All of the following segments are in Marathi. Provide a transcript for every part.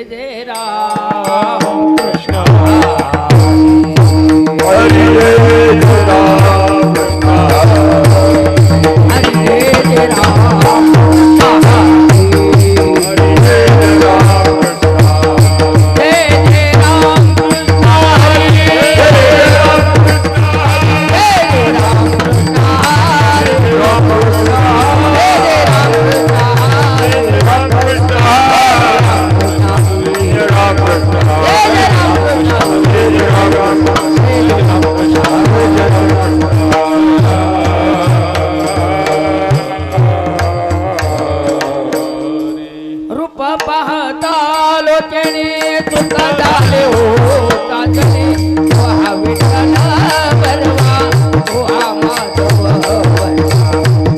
जय राम कृष्ण हरि हरे राम जय राम हरे राम जय जय राम कृष्ण हरि जय राम कृष्ण हरि राम जय राम कृष्ण रूप पाहता लोचने सुख झाले हो चाचणे हा विठ्ठल बरवा तो हा माधव बरवा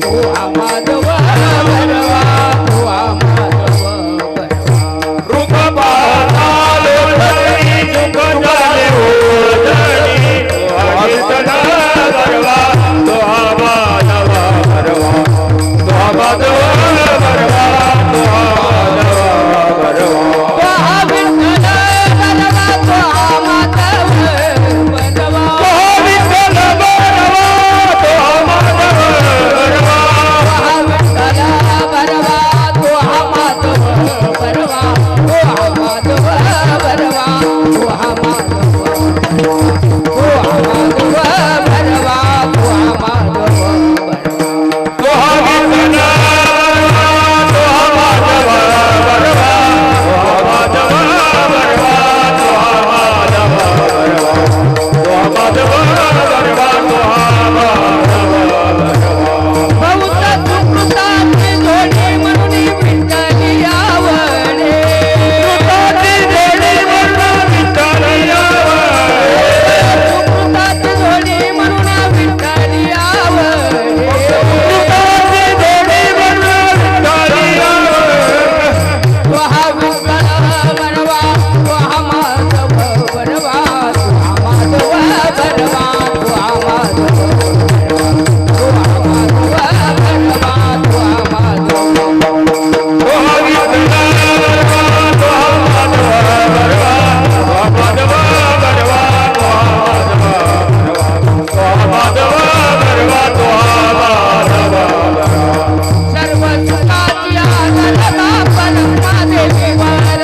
तो हा माधव बरवा तो हा माधव बरवा रूप पाहता लोचनी सुख झाले हो जनी विठ्ठल बरवा तो हा माधव बरवा तो हा माधव बरवा तो हा माधव बरवा तो हा विठ्ठल बरवा तो हा माधव बरवा तो हा विठ्ठल बरवा तो हा माधव बरवा हा विठ्ठल बरवा तो हा माधव बरवा तो हा माधव बरवा तो हा माधव तो हा माधव बरवा तो हा माधव बरवा तो हा विठ्ठल तो हा माधव बरवा तो हा माधव बरवा तो हा माधव बरवा तो हा माधव बरवा तो हा माधव बरवा बहुत सुकृताची जोडी म्हणून विठ्ठली आवडे कृताची जोडी म्हणून विठ्ठल यावळे सुकृताची जोडी म्हणून विठ्ठली आवडे कृताची जोडी म्हणून विठ्ठल यावळे तो हा विठ्ठल बरवा तो हा माधव बरवा तो हा माधव बरवा तो हा माधव तो हा माधव बरवा तो हा माधव तो हा विठ्ठल तो हा माधव बरवा तो हा माधव बरवा तो हा माधव बरवा तो हा माधव बरवा सर्व सुखाची आनंदा परमा देवी वर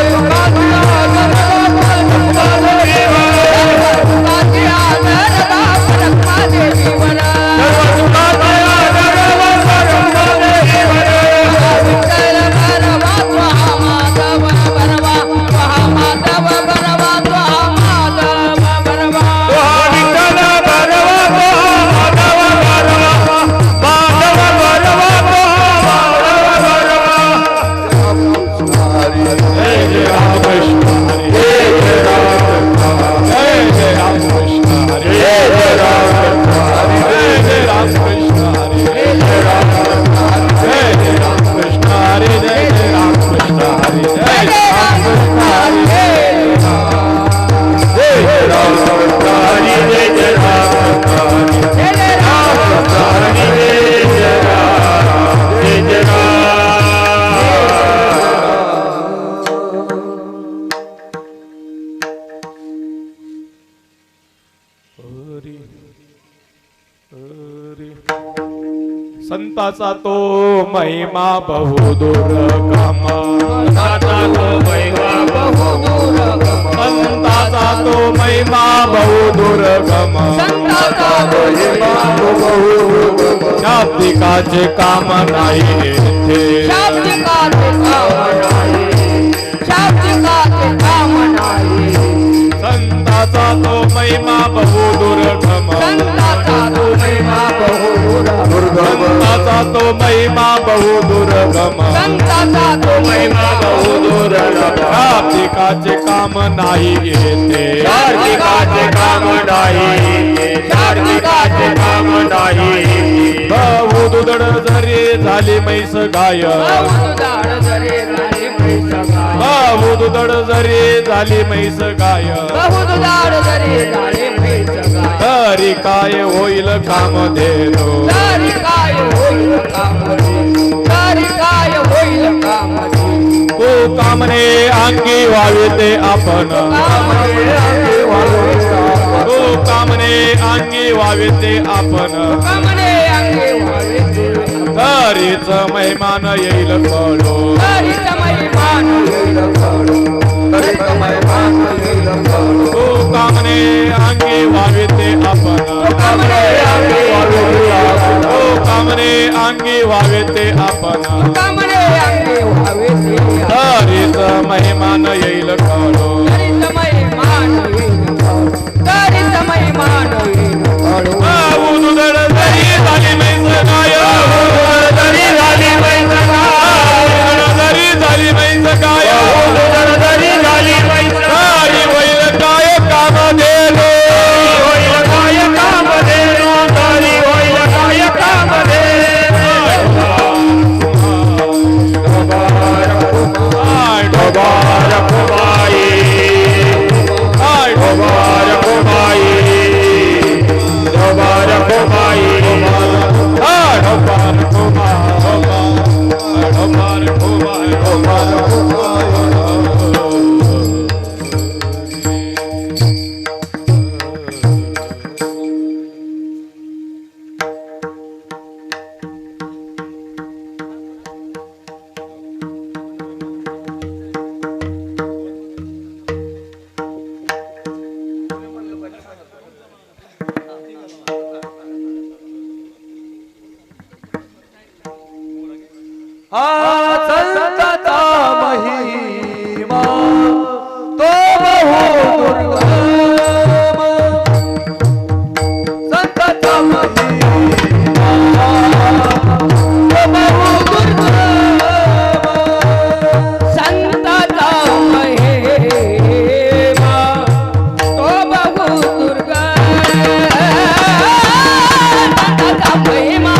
सुखाची आनंदा परमा देवी वर विठ्ठल बरवा तो हा माधव बरवा तो हा माधव बरवा तो हा माधव बरवा तो हा विठ्ठल बरवा तो हा माधव बरवा माधव बरवा तो हा माधव बरवा जय जय राम कृष्ण हरी जय जय राम कृष्ण हरी जय जय राम कृष्ण हरी जय जय राम कृष्ण हरी जय जय राम कृष्ण हरी जय जय राम कृष्ण हरी जय जय राम कृष्ण हरी जय जय राम कृष्ण हरी जय जय राम कृष्ण हरी जय जय राम जय जय राम संताचा तो महिमा बहुदुर्गम संताचा तो महिमा बहुदुर्गम संताचा तो महिमा बहुदुर्गम संताचा तो महिमा बहुदुर्गम शाब्दिकाचे काम नाही येथे शाब्दिकाचे काम नाही शाब्दिकाचे काम नाही संताचा तो महिमा बहुदुर्गम संताचा तो महिमा बहुदुर्गम संताचा तो महिमा बहुदुर्गम संताचा तो महिमा बहुदुर्गम शाब्दिकाचे काम नाही येते शाब्दिकाचे काम नाही येते शाब्दिकाचे काम नाही येते बहुदुदड जरी झाली मैस गाय बहुदाड जरे झाले म्हैस गाय बहुदुदड जरी झाली मैस गाय बहुदाड जरे झाले म्हैस गाय तरी काय होईल काम धेनो तरी काय होईल कामधे तरी काय होईल कामधे तू कामने अंगी व्हावे ते आपण हो कामने अंगी व्हावे ते आपण कामने अंगे व्हावे ते तरीच महिमान येईल कळो हरित महिमान हो कामने अंगी व्हावे ते आपण कामने अंगे हो कामने अंगी व्हावे ते आपण कामने अंगे व्हावे ते तरीच महिमान येईल कळो हरित महिमान हरित महिमान उदुदड जरी झाली मैस काय उदुदड जरी झाली मैस काय तारी होईल काय काम देलो संतता महिमा तो बहु दुर्गम संतता महिमा तो बहु दुर्गम संतता महिमा तो बहु दुर्गम संतता महिमा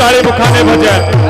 काळी मुखाने भजन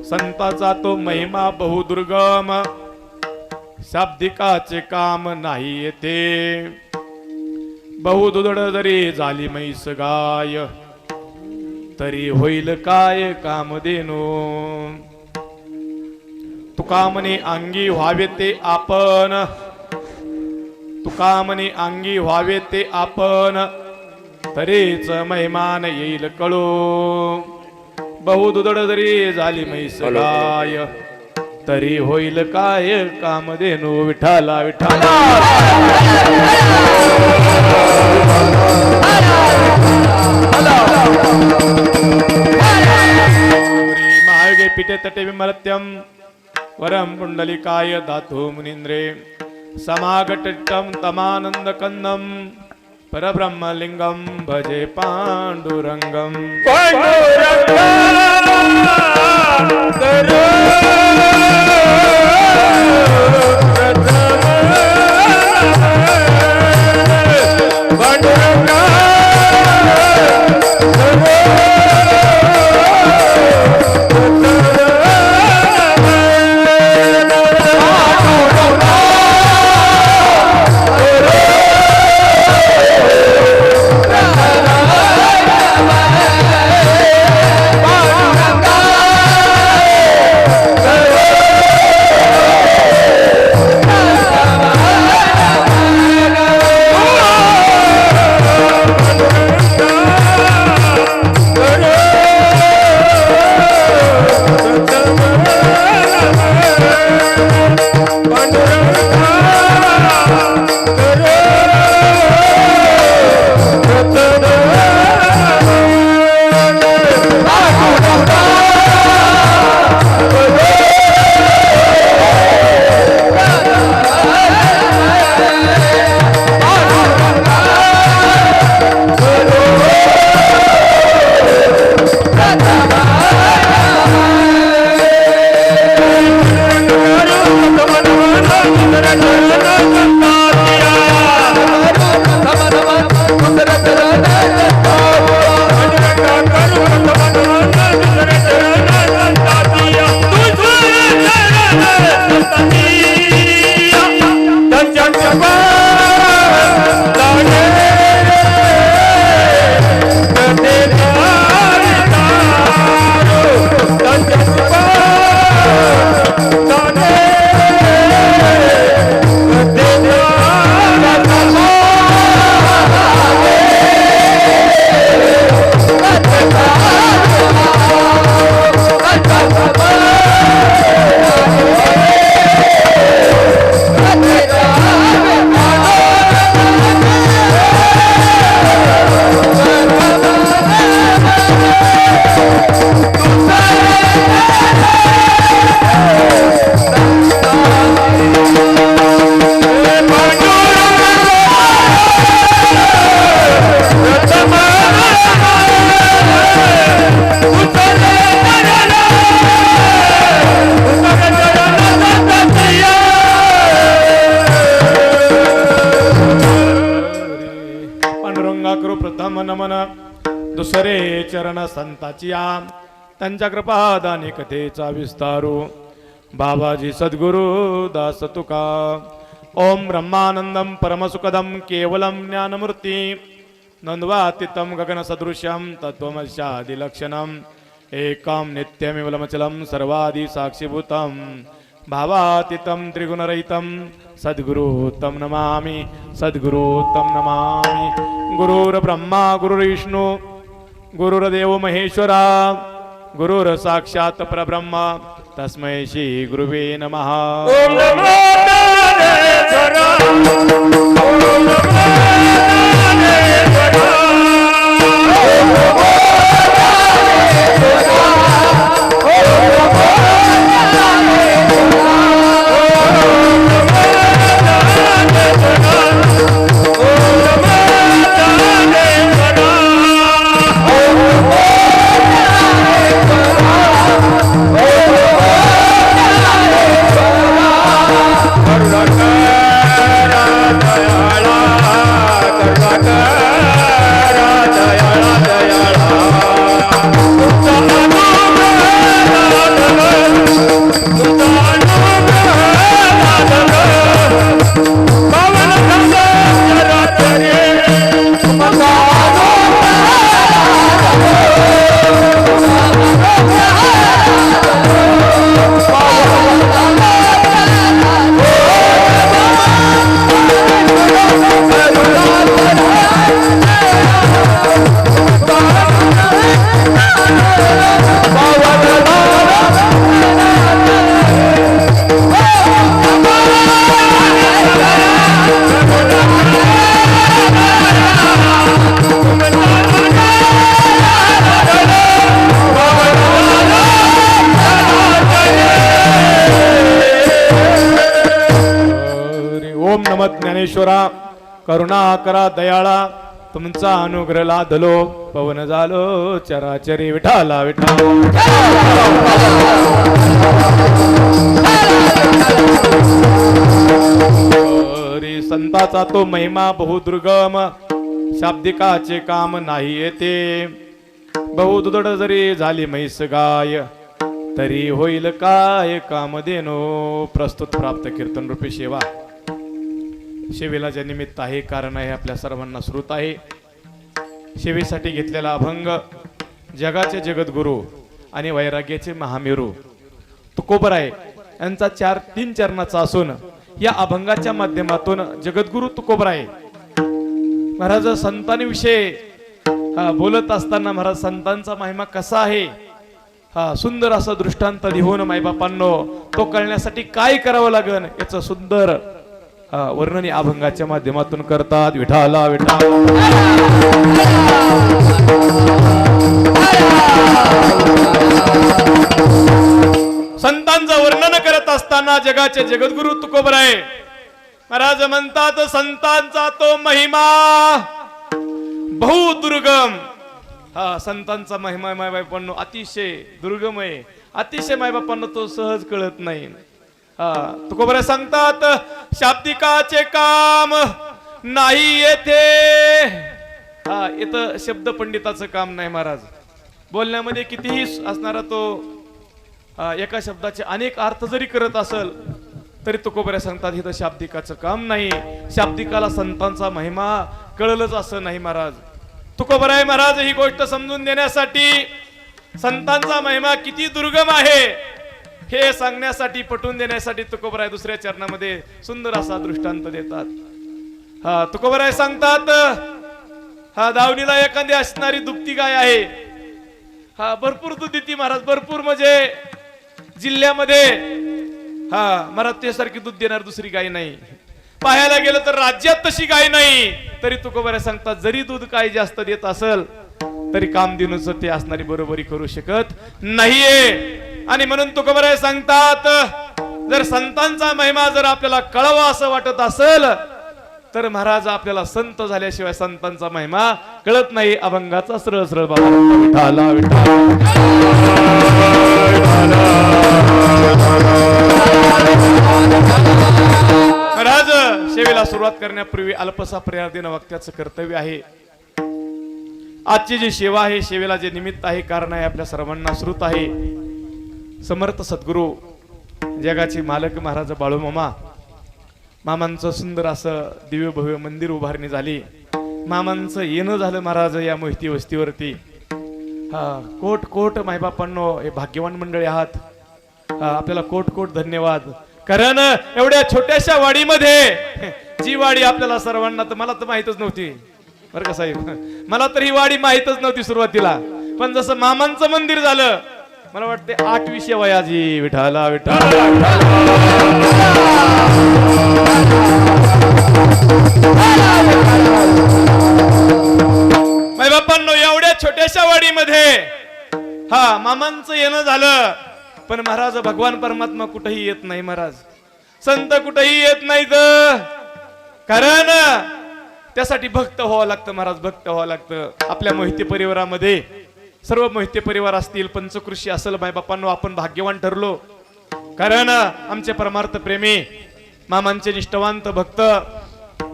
संताचा तो महिमा बहुदुर्गम शाब्दिकाचे काम नाही येथे बहुदुदड जरी झाली म्हैस गाय तरी होईल काय कामधेनू तुकामने अंगी व्हावे ते आपण तुकामने अंगी व्हावे ते आपण तरीच महिमान येईल कळू बहुदुदड जरी झाली म्हैस गाय तरी होईल काय कामधेनू विठाला विठाला महायुगे पीठे तटे विमलत्यम वरम पुंडलिकाय धातु मुनींद्रे समागटम तमानंद कंदम परब्रह्मलिंगम भजे पांडुरंगम नमन दुसरे चरण संताची या त्यांच्या कृपादानी कथेचा विस्तारू बाबाजी सद्गुरु दास तुका ओम ब्रह्मानंदम परमसुखदम केवलम ज्ञानमूर्ती नंदवातीतम गगन सदृश्यम तत्वमस्यादिलक्षणम एकम नित्यमिवलमचलम सर्वादि साक्षीभूतम भावातीतम त्रिगुणरहितम सद्गुरुतम नमामि सद्गुरुतम नमामि गुरुर्ब्रह्मा गुरुर्विष्णु गुरुर्देव महेश्वरा गुरुर साक्षात परब्रह्म तस्मै श्री गुरुवे नमः ओम नमो नारायणाय ओम नमो नारायणाय ओम नमः ज्ञानेश्वरा करुणा करा दयाळा तुमचा अनुग्रह लादलो पवन झालो चराचरी विठाला विठा संताचा तो महिमा बहुदुर्गम शाब्दिकाचे काम नाही येते बहुदुदड जरी झाली म्हैस गाय तरी होईल काय कामधेनो प्रस्तुत प्राप्त कीर्तन रूपी सेवा सेवेला जे निमित्त आहे कारण आहे आपल्या सर्वांना श्रुत आहे सेवेसाठी घेतलेला अभंग जगाचे जगद्गुरु आणि वैराग्याचे महामेरू तुकोबराय यांचा 3 चरणाचा असून या अभंगाच्या माध्यमातून जगद्गुरु तुकोबराय महाराज संतांविषयी बोलत असताना महाराज संतांचा महिमा कसा आहे सुंदर असा दृष्टांत देऊन मायबापांनो तो कळण्यासाठी काय करावं लागेल याचं सुंदर वर्णन या अभंगाच्या माध्यमातून करतात विठाला विठाला संतांचं वर्णन करत असताना जगाचे जगद्गुरु तुकोबराय महाराज म्हणतात संतांचा तो महिमा बहुदुर्गम संतांचा महिमा मायबापांनो अतिशय दुर्गम आहे अतिशय मायबापांना तो सहज कळत नाही तुकोबराय सांगतात शाब्दिकाचे काम नाही येथे इथं शब्द पंडिताचं काम नाही महाराज बोलण्यामध्ये कितीही असणारा तो एका शब्दाचे अनेक अर्थ जरी करत असेल तरी तुकोबराय सांगतात इथं शाब्दिकाचं काम नाही शाब्दिकाला संतांचा महिमा कळलंच असं नाही महाराज तुकोबराय महाराज ही गोष्ट समजून देण्यासाठी संतांचा महिमा किती दुर्गम आहे हे सांगण्यासाठी पटवून देण्यासाठी तुकोबराय दुसऱ्या चरणामध्ये सुंदर असा दृष्टांत देतात तुकोबराय सांगतात दावणीला एखादी असणारी दुभती गाय आहे भरपूर दूध देते महाराज भरपूर म्हणजे जिल्ह्यामध्ये महाराज त्यासारखी दूध देणार दुसरी गाय नाही पाहायला गेलं तर राज्यात तशी गाय नाही तरी तुकोबराय सांगतात जरी दूध काय जास्त देत असेल तरी कामधेनूचं ते असणारी बरोबरी करू शकत नाहीये आणि म्हणून तुकोबराय सांगतात जर संतांचा महिमा जर आपल्याला कळवा असं वाटत असेल तर महाराज आपल्याला संत झाल्याशिवाय संतांचा महिमा कळत नाही अभंगाचा सरळ सरळ बाबा विठाला महाराज सेवेला सुरुवात करण्यापूर्वी अल्पसा प्रेरणा देणं वक्त्याचं कर्तव्य आहे आजची जी सेवा आहे, सेवेला जे निमित्त आहे, कारण आहे, आपल्या सर्वांना श्रुत आहे. समर्थ सद्गुरू जगाचे मालक महाराज बाळूमामा, मामांचं सुंदर असं दिव्य भव्य मंदिर उभारणी झाली. मामांचं येणं झालं महाराज या मोहिती वस्तीवरती. कोट कोट मायबापांनो, हे भाग्यवान मंडळी आहात. आपल्याला कोट कोट धन्यवाद. कारण एवढ्या छोट्याशा वाडीमध्ये, जी वाडी आपल्याला सर्वांना, तर मला तर माहितच नव्हती बरं का साहेब, मला तर ही वाडी माहितच नव्हती सुरुवातीला. पण जसं मामांचं मंदिर झालं, मला वाटते 8वी वयाजी. विठाला विठाला माय बापांनो, एवढ्या छोट्याशा वाडीमध्ये मामांचं येणं झालं. पण महाराज भगवान परमात्मा कुठेही येत नाही महाराज, संत कुठेही येत नाहीत. कारण त्यासाठी भक्त व्हावं लागतं महाराज, भक्त व्हावं लागतं. आपल्या मोहिते परिवारामध्ये सर्व मोहिते परिवार असतील, पंचकृषी असेल, मायबापांनो आपण भाग्यवान ठरलो. कारण आमचे परमार्थ प्रेमी मामांचे निष्ठावंत भक्त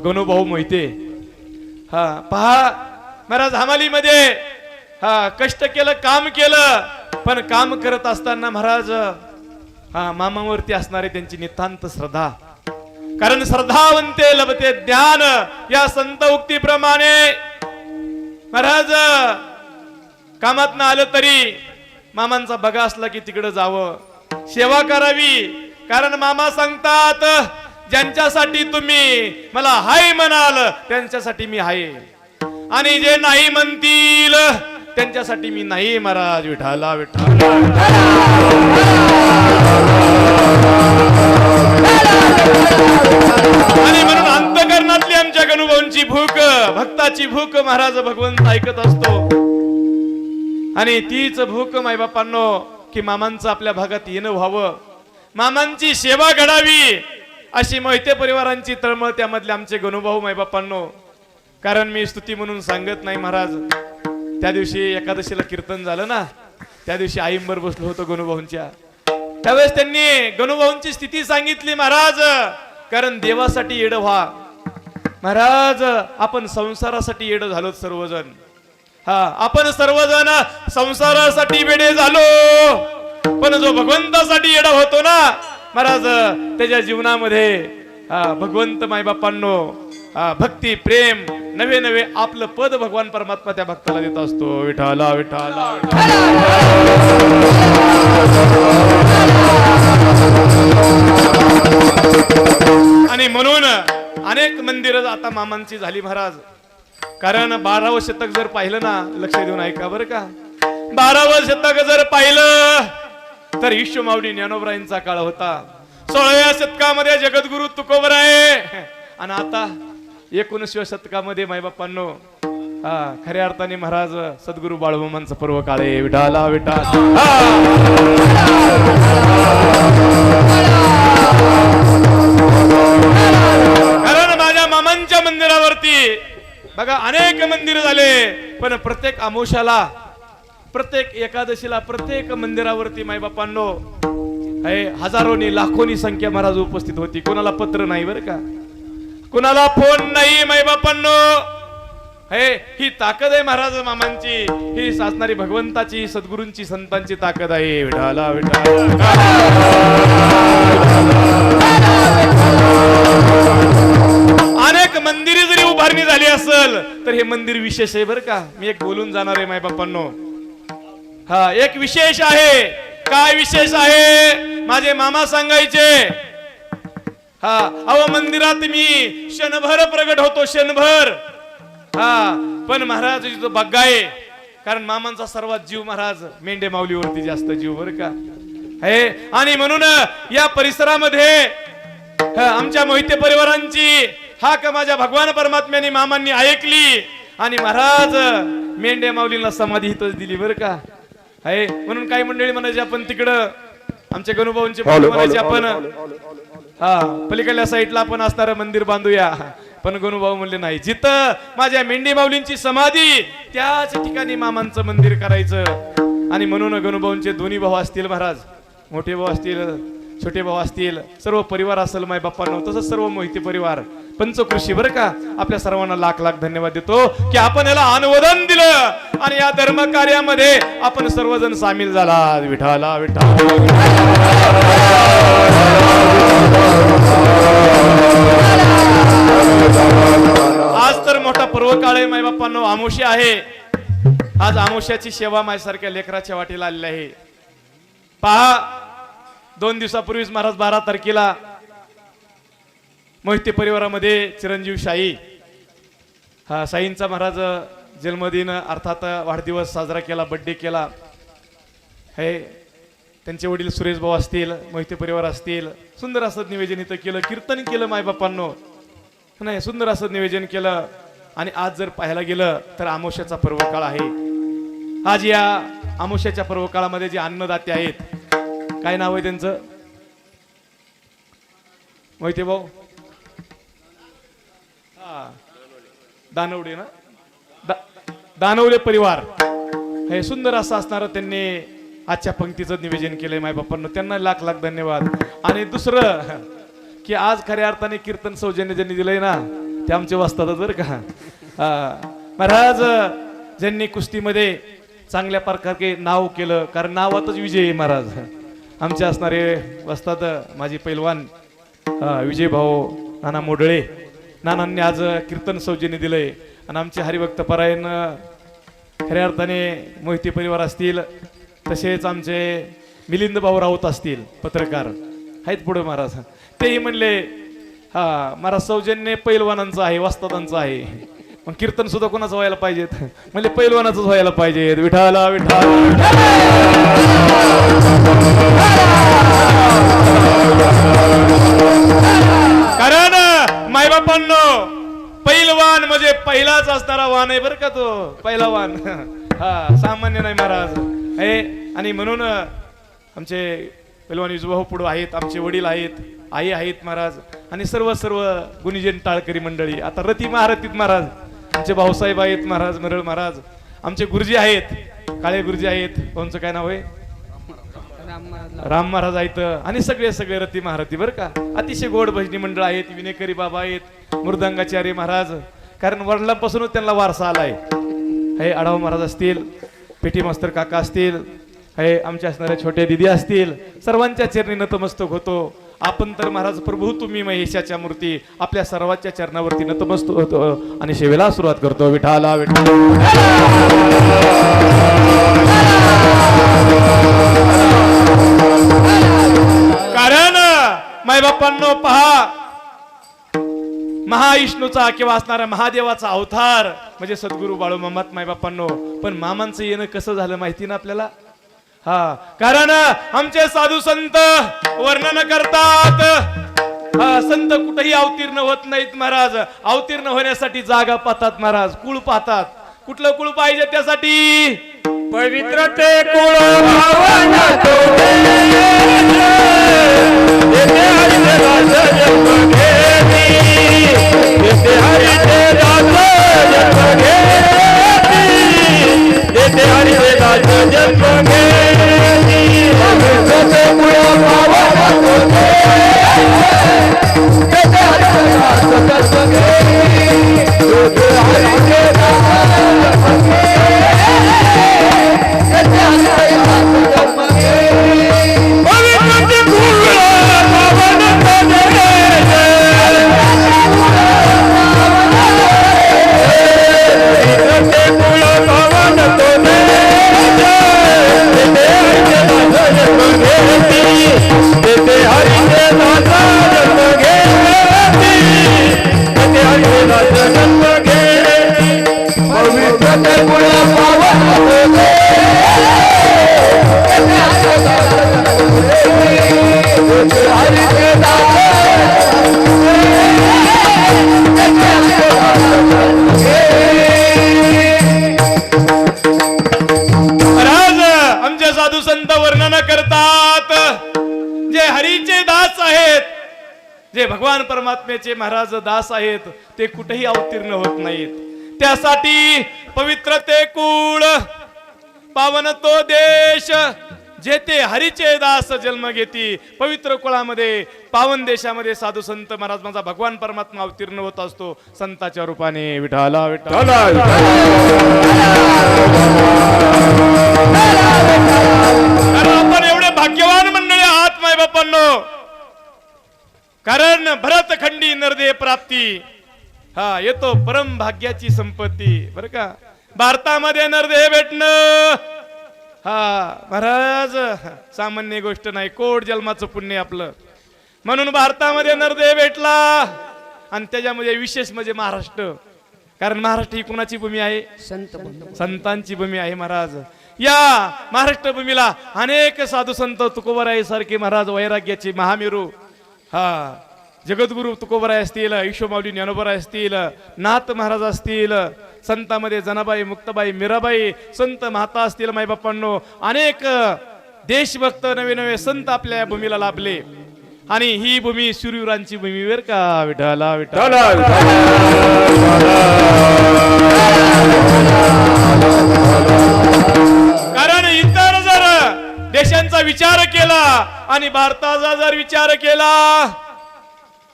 गणूभाऊ मोहिते. पहा महाराज, हमालीमध्ये कष्ट केलं, काम केलं. पण काम करत असताना महाराज मामावरती असणारे त्यांची नितांत श्रद्धा. कारण श्रद्धावंते लभते ज्ञान, या संत उक्तीप्रमाणे महाराज कामात न आलं तरी मामांचा बघा असला की तिकडे जावं, सेवा करावी. कारण मामा सांगतात, ज्यांच्यासाठी तुम्ही मला हाय म्हणाल त्यांच्यासाठी मी हाय, आणि जे नाही म्हणतील त्यांच्यासाठी मी नाही महाराज. विठाला विठाला आणि म्हणून अंतकरणातली आमच्या गणूभाऊंची भूक, भक्ताची भूक महाराज भगवंत ऐकत असतो. आणि तीच भूक मायबापांनो, की मामांचं आपल्या भागात येणं व्हावं, मामांची सेवा घडावी, अशी मोहिते परिवारांची तळमळ त्यामधले आमचे गणूभाऊ मायबापांनो. कारण मी स्तुती म्हणून सांगत नाही महाराज. त्या दिवशी एकादशीला कीर्तन झालं ना, त्या दिवशी आईंबर बसलो होतो गणूभाऊंच्या. त्यावेळेस त्यांनी गणूभाऊंची स्थिती सांगितली महाराज. कारण देवासाठी येडं व्हा महाराज, आपण संसारासाठी येडं झालो सर्वजण. आपण सर्वजण संसारासाठी वेडे झालो. पण जो भगवंतासाठी येडा होतो ना महाराज, त्याच्या जीवनामध्ये भगवंत मायबापांनो भक्ती प्रेम नवे नवे आपलं पद भगवान परमात्मा त्या भक्ताला देत असतो. विठाला विठाला आणि म्हणून अनेक मंदिरं आता मामांची झाली महाराज. कारण 12वं शतक जर पाहिलं ना, लक्ष देऊन ऐका बरं का, 12वं शतक जर पाहिलं तर ईश्वमाऊली ज्ञानोबरायांचा काळ होता. 16व्या शतकामध्ये जगद्गुरु तुकोबराय, आणि आता 19व्या शतकामध्ये मायबापांनो खऱ्या अर्थाने महाराज सद्गुरु बाळूमामांचा पर्व काळ आहे. विठाला विठाला कारण माझ्या मामांच्या मंदिरावरती बघा अनेक मंदिर झाले, पण प्रत्येक अमावस्याला, प्रत्येक एकादशीला, प्रत्येक मंदिरावरती मायबापांनो हजारोनी लाखोनी संख्या महाराज उपस्थित होती. कोणाला पत्र नाही बरं का, कोणाला फोन नाही मायबापांनो. ही ताकद आहे महाराज मामांची, ही साचणारी भगवंताची, सद्गुरूंची, संतांची ताकद आहे. विठाला विठाला अनेक मंदिरे जरी उभारणी झाली असेल तर हे मंदिर विशेष आहे बरं का. मी एक बोलून जाणार आहे मायबापांनो. एक विशेष आहे. काय विशेष आहे माझे मामा सांगायचे. अव मंदिरात मी क्षणभर प्रगट होतो, क्षणभर. पण महाराज जो बग्गा आहे, कारण मामांचा सर्वात जीव महाराज मेंढे माऊलीवरती जास्त जीव बरं का आहे. आणि म्हणून या परिसरामध्ये आमच्या मोहिते परिवारांची हाक माझ्या भगवान परमात्म्याने मामांनी ऐकली, आणि महाराज मेंढे माऊलीला समाधी इथंच दिली बरं का आहे. म्हणून काही मंडळी म्हणायचे आपण तिकडं आमच्या गणूभाऊंचे म्हणायचे आपण पलीकडल्या साईडला आपण असणारं मंदिर बांधूया. पण गणूभाऊ म्हणले नाही, जिथं माझ्या मेंढी माऊलींची समाधी त्याच ठिकाणी मामांचं मंदिर करायचं. आणि म्हणून गणूभाऊंचे दोन्ही भाऊ असतील महाराज, मोठे भाऊ असतील छोटे भाऊ असतील, सर्व परिवार असेल माय बाप्पांनो, तसंच सर्व मोहिते परिवार, पंचकृषी बरं का, आपल्या सर्वांना लाख लाख धन्यवाद देतो की आपण याला अनुमोदन दिलं आणि या धर्म कार्यामध्ये आपण सर्वजण सामील झाला. विठाला विठा. आज तर मोठा पर्व काळ आहे माय बाप्पांनो, आमोशी आहे. आज आमोशाची सेवा माझ्यासारख्या लेकराच्या वाटेला आलेली आहे. पहा, 2 दिवसापूर्वीच महाराज 12 तारखेला मोहिते परिवारामध्ये चिरंजीव शाही हा साईंचा महाराज जन्मदिन अर्थात वाढदिवस साजरा केला, बड्डे केला. हे त्यांचे वडील सुरेश भाऊ असतील, मोहिते परिवार असतील, सुंदर असं निवेदन इथं केलं, कीर्तन केलं माय बाप्पांनो, नाही सुंदर असं निवेदन केलं. आणि आज जर पाहायला गेलं तर आमोशाचा पर्व काळ आहे. आज या आमोशाच्या पर्व काळामध्ये जे अन्नदाते आहेत, काय नाव आहे त्यांचं मोहिते भाऊ? दानवडे ना, दानवले परिवार. हे सुंदर असं असणार त्यांनी आजच्या पंक्तीचं निवेदन केलंय माय बाप्पांनो, त्यांना लाख लाख धन्यवाद. आणि दुसरं की आज खऱ्या अर्थाने कीर्तन सौजन्य ज्यांनी दिलंय ना ते आमचे वस्तादच बरं का. महाराज ज्यांनी कुस्तीमध्ये चांगल्या प्रकारे नाव केलं, कारण नावातच विजय आहे महाराज. आमचे असणारे वस्ताद माझे पैलवान विजय भाऊ नाना मोडळे, नानांनी आज कीर्तन सौजन्य दिलंय. आणि आमचे हरिभक्त परायण खऱ्या अर्थाने मोहिते परिवार असतील, तसेच आमचे मिलिंद भाऊ राऊत असतील, पत्रकार आहेत पुढे महाराज, तेही म्हणले हा महाराज सौजन्य पैलवानांचं आहे, वस्तादांचं आहे. मग कीर्तन सुद्धा कोणाचं व्हायला पाहिजेत, म्हणजे पैलवानाच व्हायला पाहिजे. विठाला विठाला. कारण मायबापांनो पैलवान म्हणजे पहिलाच असणारा वाण आहे बरं का, तो पहिला वाण हा सामान्य नाही महाराज हे. आणि म्हणून आमचे पैलवान विजूभाऊ पुढे आहेत, आमचे वडील आहेत, आई आहेत महाराज, आणि सर्व गुणीजन टाळकरी मंडळी. आता रती महारतीत महाराज आमचे भाऊसाहेब आहेत महाराज, मरळ महाराज, आमचे गुरुजी आहेत, काळे गुरुजी आहेत, कोणचं काय नाव आहे, राम महाराज आहेत, आणि सगळे रती महारती बरं का. अतिशय गोड भजनी मंडळ आहेत, विनेकरी बाबा आहेत, मृदंगाचार्य महाराज, कारण वडिलांपासूनच त्यांना वारसा आलाय. हे आढाव महाराज असतील, पेटी मास्तर काका असतील, हे आमच्या असणाऱ्या छोट्या दिदी असतील, सर्वांच्या चरणी नतमस्तक होतो. आपण तर महाराज प्रभू तुम्ही महेशाच्या मूर्ती, आपल्या सर्वांच्या चरणावरती नतमस्तक होतो आणि सेवेला सुरुवात करतो. विठाला विठाला. कारण मायबापांनो पहा, महाविष्णूचा किंवा असणारा महादेवाचा अवतार म्हणजे सद्गुरू बाळू मामात मायबापांनो. पण मामांचं येणं कसं झालं माहिती ना आपल्याला. हा कारण आमचे साधू संत वर्णन करतात, संत कुठेही अवतीर्ण होत नाहीत महाराज. अवतीर्ण होण्यासाठी जागा पाहतात महाराज, कुळ पाहतात. कुठलं कुळ पाहिजे त्यासाठी? पवित्र ते कुळ भावना तोडे, येथे हरिदेवाचा जन्म घेती, येथे हरिदेवाचा जन्म घेती, येथे हरिदेवाचा जन्म घेती. पवित्र ते कुळ भावना तोडे, येथे हरिदेवाचा जन्म घेती, येथे हरिदेवाचा जन्म घेती. साधू संत वर्णन करतात, जे हरीचे दास आहेत, जे भगवान परमात्म्याचे महाराज दास आहेत, ते कुठेही अवतीर्ण होत नाहीत. त्यासाठी पवित्र ते कुळ, पावन तो देश, जेथे हरीचे दास जन्म घेती, पवित्र कुळामध्ये पावन देशामध्ये साधू संत महाराज माझा भगवान परमात्मा अवतीर्ण होत असतो संताच्या रूपाने. विठाला विठ्ठल. कारण आपण एवढे भाग्यवान मंडळी आहात माय बापांनो. कारण भरतखंडी नरदेह प्राप्ती हा येतो परम भाग्याची संपत्ती. बरं का, भारतामध्ये नरदेह भेटणं हा महाराज सामान्य गोष्ट नाही, कोट जन्माचं पुण्य आपलं. म्हणून भारतामध्ये नरदेह भेटला आणि त्याच्यामध्ये विशेष म्हणजे महाराष्ट्र. कारण महाराष्ट्र ही कोणाची भूमी आहे? संतांची भूमी आहे महाराज. या महाराष्ट्र भूमीला अनेक साधू संत तुकोबराय सारखे महाराज, वैराग्याचे महामेरू हा जगद्गुरु तुकोबराय असतील, ईशोमाऊली ज्ञानोबराय असतील, नाथ महाराज असतील, संतांमध्ये जनाबाई, मुक्ताबाई, मीराबाई, संत माता असतील मायबापांनो, अनेक देशभक्त नवे नवे संत आपल्या या भूमीला लाभले. आणि ही भूमी शूरवीरांची भूमी बर का. विठाला विठाल. कारण इतर जर देशांचा विचार केला आणि भारताचा जर विचार केला,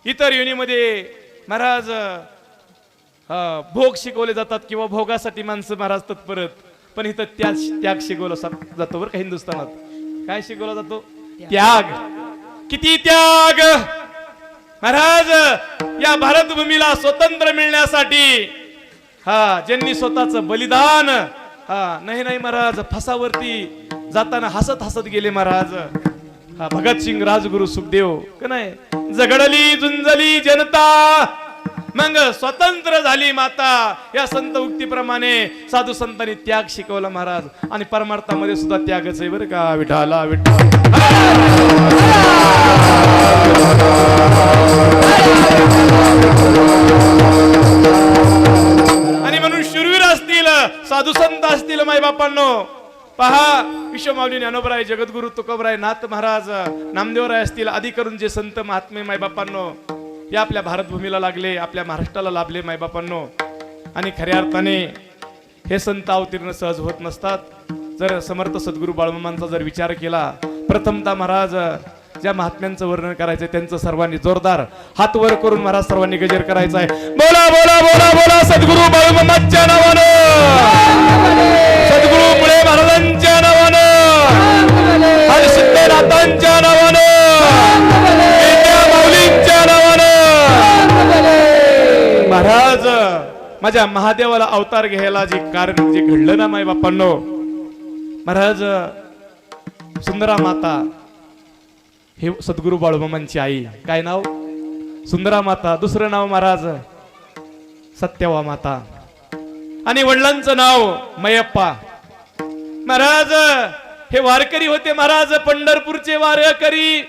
इतर युनीमध्ये महाराज भोग शिकवले जातात किंवा भोगासाठी माणसं महाराज तत्परत, पण इथं त्याग शिकवला जातो बरं का. हिंदुस्थानात काय शिकवला जातो? त्याग. किती त्याग महाराज. या भारत भूमीला स्वतंत्र मिळण्यासाठी ज्यांनी स्वतःचं बलिदान नाही नाही महाराज, फासावरती जाताना हसत हसत गेले महाराज. भगतसिंग, राजगुरु, सुखदेव का नाही. झगडली झुंजली जनता, मग स्वतंत्र झाली माता. या संत उक्तीप्रमाणे साधू संतांनी त्याग शिकवला महाराज. आणि परमार्थामध्ये सुद्धा त्यागच आहे बरं का. विठाला विठ्ठल. आणि म्हणून शूरवीर असतील, साधू संत असतील मायबापांनो, पहा विश्वमाऊली ज्ञानोबराय, जगद्गुरु तुकोबराय, नाथ महाराज, नामदेवराय असतील, आदी करून जे संत महात्मे मायबापांनो या आपल्या भारत भूमीला लागले, आपल्या महाराष्ट्राला लाभले मायबापांनो. आणि खऱ्या अर्थाने हे संत अवतीर्ण सहज होत नसतात. जर समर्थ सद्गुरु बाळमामांचा जर विचार केला, प्रथमतः महाराज ज्या महात्म्यांचं वर्णन करायचंय त्यांचं सर्वांनी जोरदार हात वर करून महाराज सर्वांनी गजर करायचा आहे. बोला बोला बोला बोला सद्गुरु बाळमामांच्या नावानं, सद्गुरु मुळे महाराजांच्या नावानं, हरिसिद्धनाथांच्या नावानं, माऊलींच्या नावानं. महाराज माझ्या महादेवाला अवतार घ्यायला जे कारण जे घडलं ना माय बापांनो, महाराज सुंदरा माता हे सद्गुरु बाळूमामांची आई. काय नाव? सुंदरा माता. दुसरं नाव महाराज सत्यवा माता. आणि वडिलांचं नाव मयप्पा. महाराज हे वारकरी होते महाराज, पंढरपूरचे वारकरी.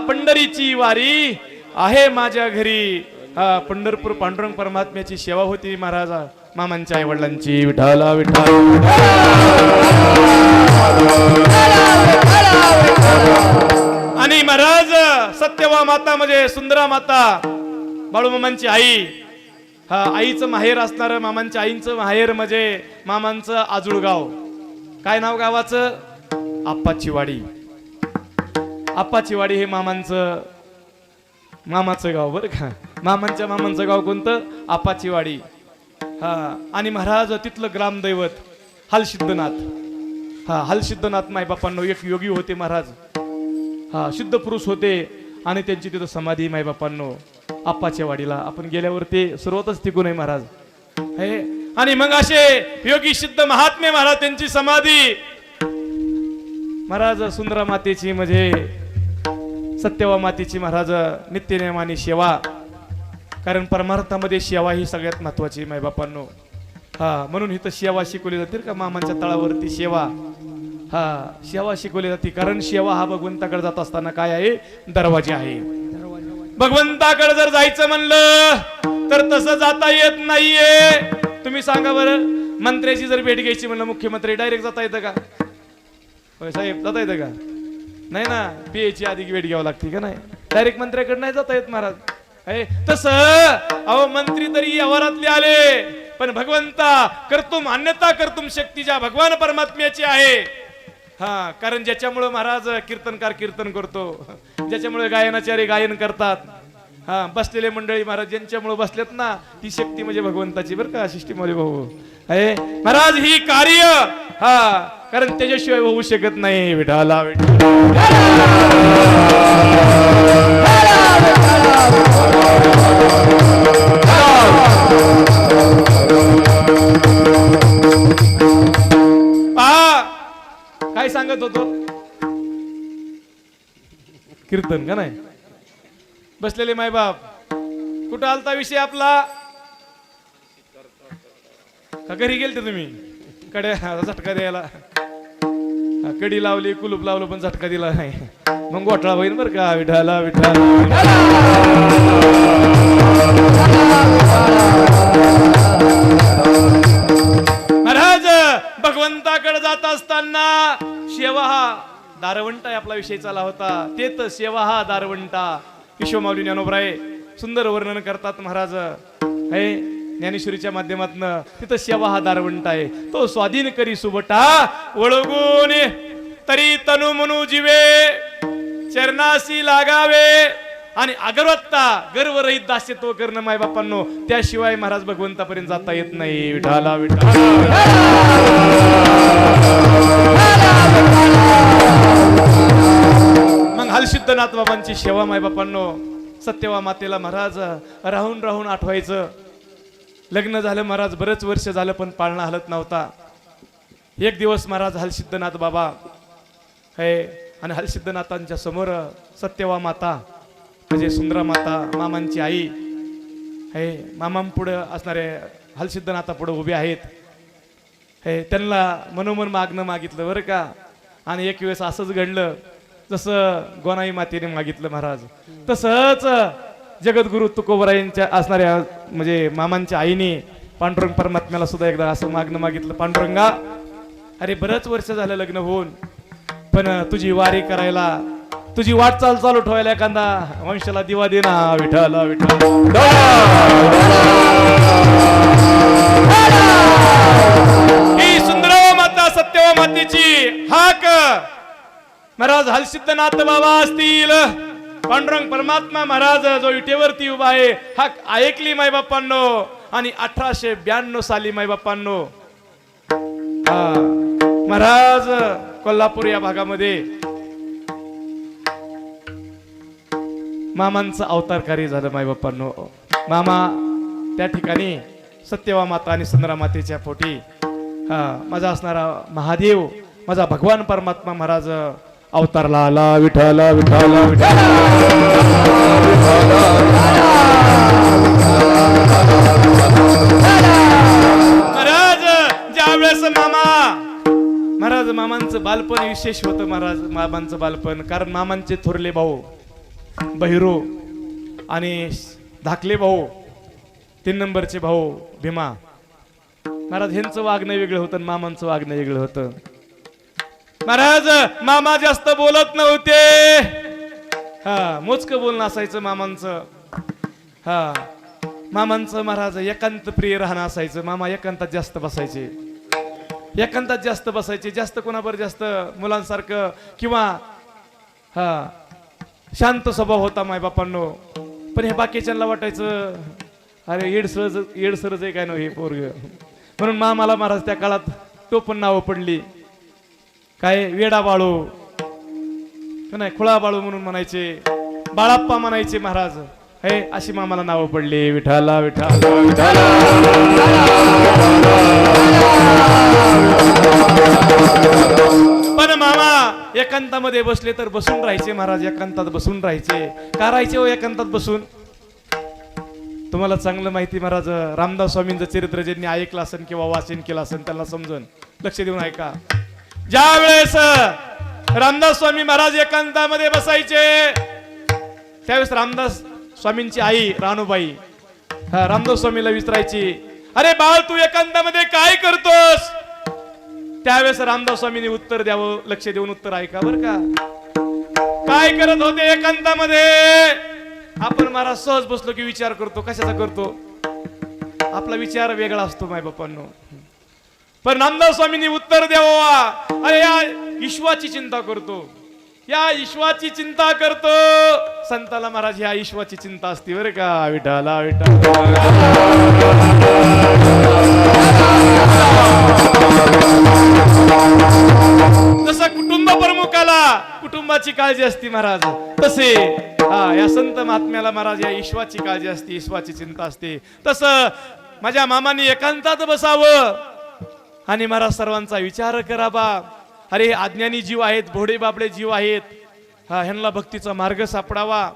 पंढरीची वारी आहे माझ्या घरी. पंढरपूर पांडुरंग परमात्म्याची सेवा होती महाराज मामांच्या आई वडिलांची. विठाला विठाल. आणि महाराज सत्यवा माता म्हणजे सुंदरा माता, बाळूमामांची आई. आईचं माहेर असणार, मामांच्या आईचं माहेर म्हणजे मामांचं आजुळगाव. काय नाव गावाचं? आप्पाची वाडी. आप्पाची वाडी हे मामाचं गाव बरं का. मामांचं गाव कोणतं? आप्पाची वाडी. आणि महाराज तिथलं ग्रामदैवत हलसिद्धनाथ. हलसिद्धनाथ माय बापांनो एक योगी होते महाराज. शुद्ध पुरुष होते आणि त्यांची तिथं समाधी माय बापांनो आप्पाच्या वाडीला. आपण गेल्यावर ते सुरुवातच तिकून आहे महाराज. आणि मग असे योगी सिद्ध महात्मे महाराज त्यांची समाधी महाराज सुंदरा मातेची म्हणजे सत्यवा मातेची महाराज नित्यनेमाने सेवा. कारण परमार्थामध्ये सेवा ही सगळ्यात महत्वाची माय बापांनो. म्हणून इथं सेवा शिकवली जाते का मामांच्या तळावरती सेवा. सेवा शिकवली जाते कारण सेवा हा भगवंताकडे जात असताना काय आहे? दरवाजे आहे. भगवंताकडे जर जायचं म्हणलं तर तसं जाता येत नाहीये. तुम्ही सांगा बरं, मंत्र्याची जर भेट घ्यायची म्हणलं मुख्यमंत्री डायरेक्ट जाता येतं का? होय साहेब, जाता येतं का? नाही ना, पीएची आधी भेट घ्यावं लागते का नाही? डायरेक्ट मंत्र्याकडे नाही जाता येत महाराज. तस अहो मंत्री तरी व्यवहारातले आले, पण भगवंता करतुम अन्यथा करतुम शक्ती ज्या भगवान परमात्म्याची आहे हा, कारण ज्याच्यामुळे महाराज कीर्तनकार कीर्तन करतो, ज्याच्यामुळे गायनाचार्य गायन करतात, हा, बसलेले मंडळी महाराज ज्यांच्यामुळे बसलेत ना, ती शक्ती म्हणजे भगवंताची बरं का शिष्टीमध्ये भाऊ आहे महाराज. ही कार्य हा, कारण त्याच्याशिवाय होऊ शकत नाही. विठाला काय सांगत होतो, कीर्तन का नाही, बसलेले मायबाप. कुठं आलता विषय आपला, का घरी गेलते तुम्ही कड्या झटका द्यायला, कडी लावली कुलूप लावलं पण झटका दिला नाही, मग घोटाळा होईल बरं का. विठाला विठाला महाराज. भगवंताकडे जात असताना शेवा हा दारवंटा आपला विषय चाला होता, ते तर सेवा हा दारवंटा. विश्वमाऊली ज्ञानोबराय सुंदर वर्णन करतात महाराज, हे ज्ञानेश्वरीच्या माध्यमातून. तिथं सेवा हा दारवंटा आहे, तो स्वाधीन करी सुबटा वळगून तरी तनु मनु जीवे चरणाशी लागावे. आणि अगरवत्ता गर्वरहित दास्यत्व करणं माय बापांनो, त्याशिवाय महाराज भगवंतापर्यंत जाता येत नाही. विठाला विठाला. मग हलसिद्धनाथ बाबांची सेवा माय बापांनो, सत्यवा मातेला महाराज राहून राहून आठवायचं. लग्न झालं महाराज, बरेच वर्ष झालं पण पाळणा हलत नव्हता. एक दिवस महाराज हलसिद्धनाथ बाबा हे, आणि हलसिद्धनाथांच्या समोर सत्यवा माता म्हणजे सुंदरा माता, मामांची आई हे, मामांपुढे असणारे हलसिद्धनाथा पुढे उभे आहेत. हे त्यांना मनोमन मागणं मागितलं बरं का. आणि एक वेळेस असंच घडलं, जसं गोनाई मातेने मागितलं महाराज, तसंच जगद्गुरु तुकोबरायांच्या असणाऱ्या म्हणजे मामांच्या आईने पांडुरंग परमात्म्याला सुद्धा एकदा असं मागणं मागितलं. पांडुरंगा, अरे बरंच वर्ष झालं लग्न होऊन, पण तुझी वारी करायला, तुझी वाटचाल चालू ठेवायला एखादा वंशाला दिवा दे ना. विठाला विठाला. ही सुंदर माता सत्यवा मातेची हाक महाराज हलसिद्धनाथ बाबा असतील, पांडुरंग परमात्मा महाराज जो विटेवरती उभा आहे, हाक ऐकली माय बापांनो. आणि 1892 साली माय बापांनो महाराज कोल्हापूर या भागामध्ये मामांचं अवतार कार्य झालं माय बापांनो. मामा त्या ठिकाणी सत्यवा माता आणि सुंदरा मातेच्या पोटी माझा असणारा महादेव, माझा भगवान परमात्मा महाराज अवतारला आला. विठाला विठाला विठाला. महाराज ज्यावेळेस महाराज मामांचं बालपण विशेष होतं. महाराज मामांचं बालपण, कारण मामांचे थोरले भाऊ बहिरो आणि धाकले भाऊ 3 नंबरचे भाऊ भीमा महाराज, ह्यांचं वागणं वेगळं होतं, मामांचं वागणं वेगळं होतं. महाराज मामा जास्त बोलत नव्हते, मोजकं बोलणं असायचं मामांचं. मामांचं महाराज एकांत प्रिय राहणं असायचं. मामा एकांतात जास्त बसायचे, एकांतात जास्त बसायचे, जास्त कोणाबर जास्त मुलांसारखं किंवा शांत स्वभाव होता माय बापांनो. पण हे बाकीच्यांना वाटायचं अरे येडसरच आहे काय नव्हे पोरग. म्हणून मामाला महाराज त्या काळात टोपण नावं पडली, काय वेडा बाळू नाही, खुळा बाळू म्हणून म्हणायचे, बाळाप्पा म्हणायचे महाराज. हे अशी मामाला नावं पडली. विठाला विठाला विठाला. पण मामा एकांतामध्ये बसले तर बसून राहायचे महाराज, एकांतात बसून राहायचे. का राहायचे हो एकांतात बसून? तुम्हाला चांगलं माहिती महाराज, रामदास स्वामींचं चरित्र ज्यांनी ऐकलं असेल किंवा वाचन केलं असेल त्यांना समजून, लक्ष देऊन ऐका. ज्या वेळेस रामदास स्वामी महाराज एकांतामध्ये बसायचे, त्यावेळेस रामदास स्वामींची आई रानूबाई रामदास स्वामीला विचारायची, अरे बाळ तू एकांतामध्ये काय करतोस? त्यावेळेस रामदास स्वामींनी उत्तर द्यावं, लक्ष देऊन उत्तर ऐका बर का. काय करत होते एकांतामध्ये? आपण महाराज सहज बसलो की विचार करतो. कशाचा करतो? आपला विचार वेगळा असतो माय बापांनो. पण रामदास स्वामींनी उत्तर द्यावं, अरे या ईश्वाची चिंता करतो, या ईश्वाची चिंता करतो. संताला महाराज ह्या ईश्वाची चिंता असते बरं का. विठाला जसं कुटुंब प्रमुखाला कुटुंबाची काळजी असते महाराज, तसे या संत महात्म्याला महाराज या ईश्वाची काळजी असते, ईश्वाची चिंता असते. तसं माझ्या मामांनी एकांतात बसावं आणि महाराज सर्वांचा विचार करावा. अरे अज्ञानी जीव आहेत, भोडे बाबडे जीव आहेत, ह्यांना भक्तीचा मार्ग सापडावा.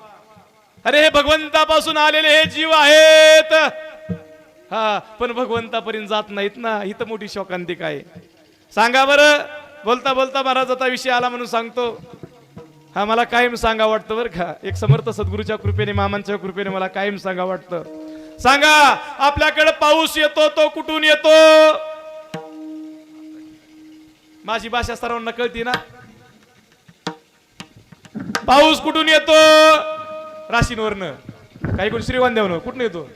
अरे हे भगवंतापासून आलेले हे जीव आहेत, पण भगवंतापर्यंत जात नाहीत ना. ही तर मोठी शोकांतिका आहे. सांगा बरं, बोलता बोलता महाराज आता विषय आला म्हणून सांगतो. मला कायम सांगा वाटतं बरं का. एक समर्थ सद्गुरूच्या कृपेने, मामांच्या कृपेने मला कायम सांगा वाटतं. सांगा, आपल्याकडे पाऊस येतो तो कुठून येतो? माझी भाषा सर्वांना कळती ना. पाऊस कुठून येतो? राशींवरनं. काही कोण श्रीगोंद्यावरून कुठून येतो?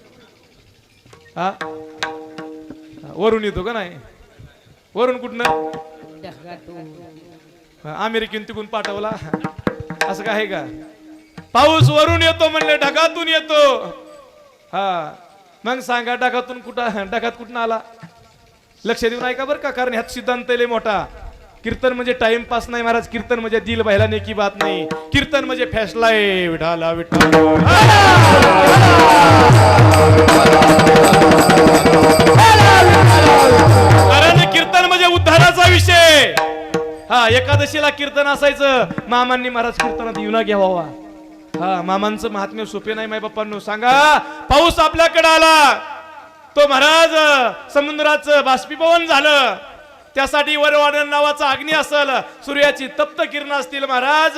वरून येतो का नाही? वरून कुठनं? अमेरिकेतून तिकून पाठवला असं काय आहे का? पाऊस वरून येतो म्हणले, ढगातून येतो. मग सांगा ढगातून कुठं, ढगात कुठून आला? लक्ष देऊन ऐका बरं का, कारण ह्यात सिद्धांत लय मोठा. कीर्तन म्हणजे टाइमपास नाही महाराज, कीर्तन म्हणजे दिल बहलाने की बात नाही, कीर्तन म्हणजे फैसला आहे. विठाला विठाला कारण कीर्तन म्हणजे उद्धाराचा विषय. एकादशीला कीर्तन असायचं. मामांनी महाराज कीर्तनात युना घ्यावा. मामांचं महात्म्य सोपे नाही माय बाप्पांनो. सांगा, पाऊस आपल्याकडे आला, तो महाराज समुद्राचं बाष्पीभवन झालं. त्यासाठी वरवादन नावाचा अग्नी असेल, सूर्याची तप्त किरण असतील महाराज,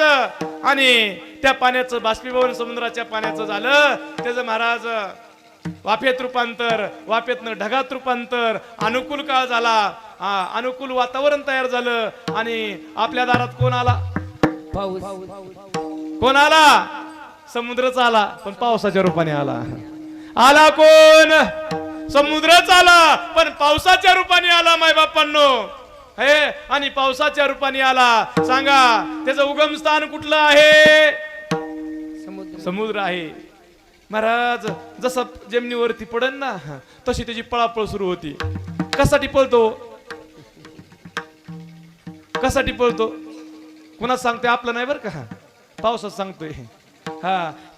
आणि त्या पाण्याचं बाष्पीभवन समुद्राच्या पाण्याचं झालं. त्याचं महाराज वाफेत रूपांतर, वाफेतनं ढगात रूपांतर, अनुकूल काळ झाला, अनुकूल वातावरण तयार झालं. आणि आपल्या दारात कोण आला? पाऊस. कोण आला? समुद्रच आला, पण पावसाच्या रूपाने आला. आला कोण? समुद्रच आला, पण पावसाच्या रूपाने आला माय बाप्पांनो. हे आणि पावसाच्या रूपाने आला. सांगा, त्याचं उगमस्थान कुठलं आहे? समुद्र आहे महाराज. जसं जमिनीवरती पडन ना, तशी त्याची पळापळ सुरू होती. कशासाठी पळतो? कशासाठी पळतो? कुणा सांगतोय? आपलं नाही बरं का, पावसात सांगतोय.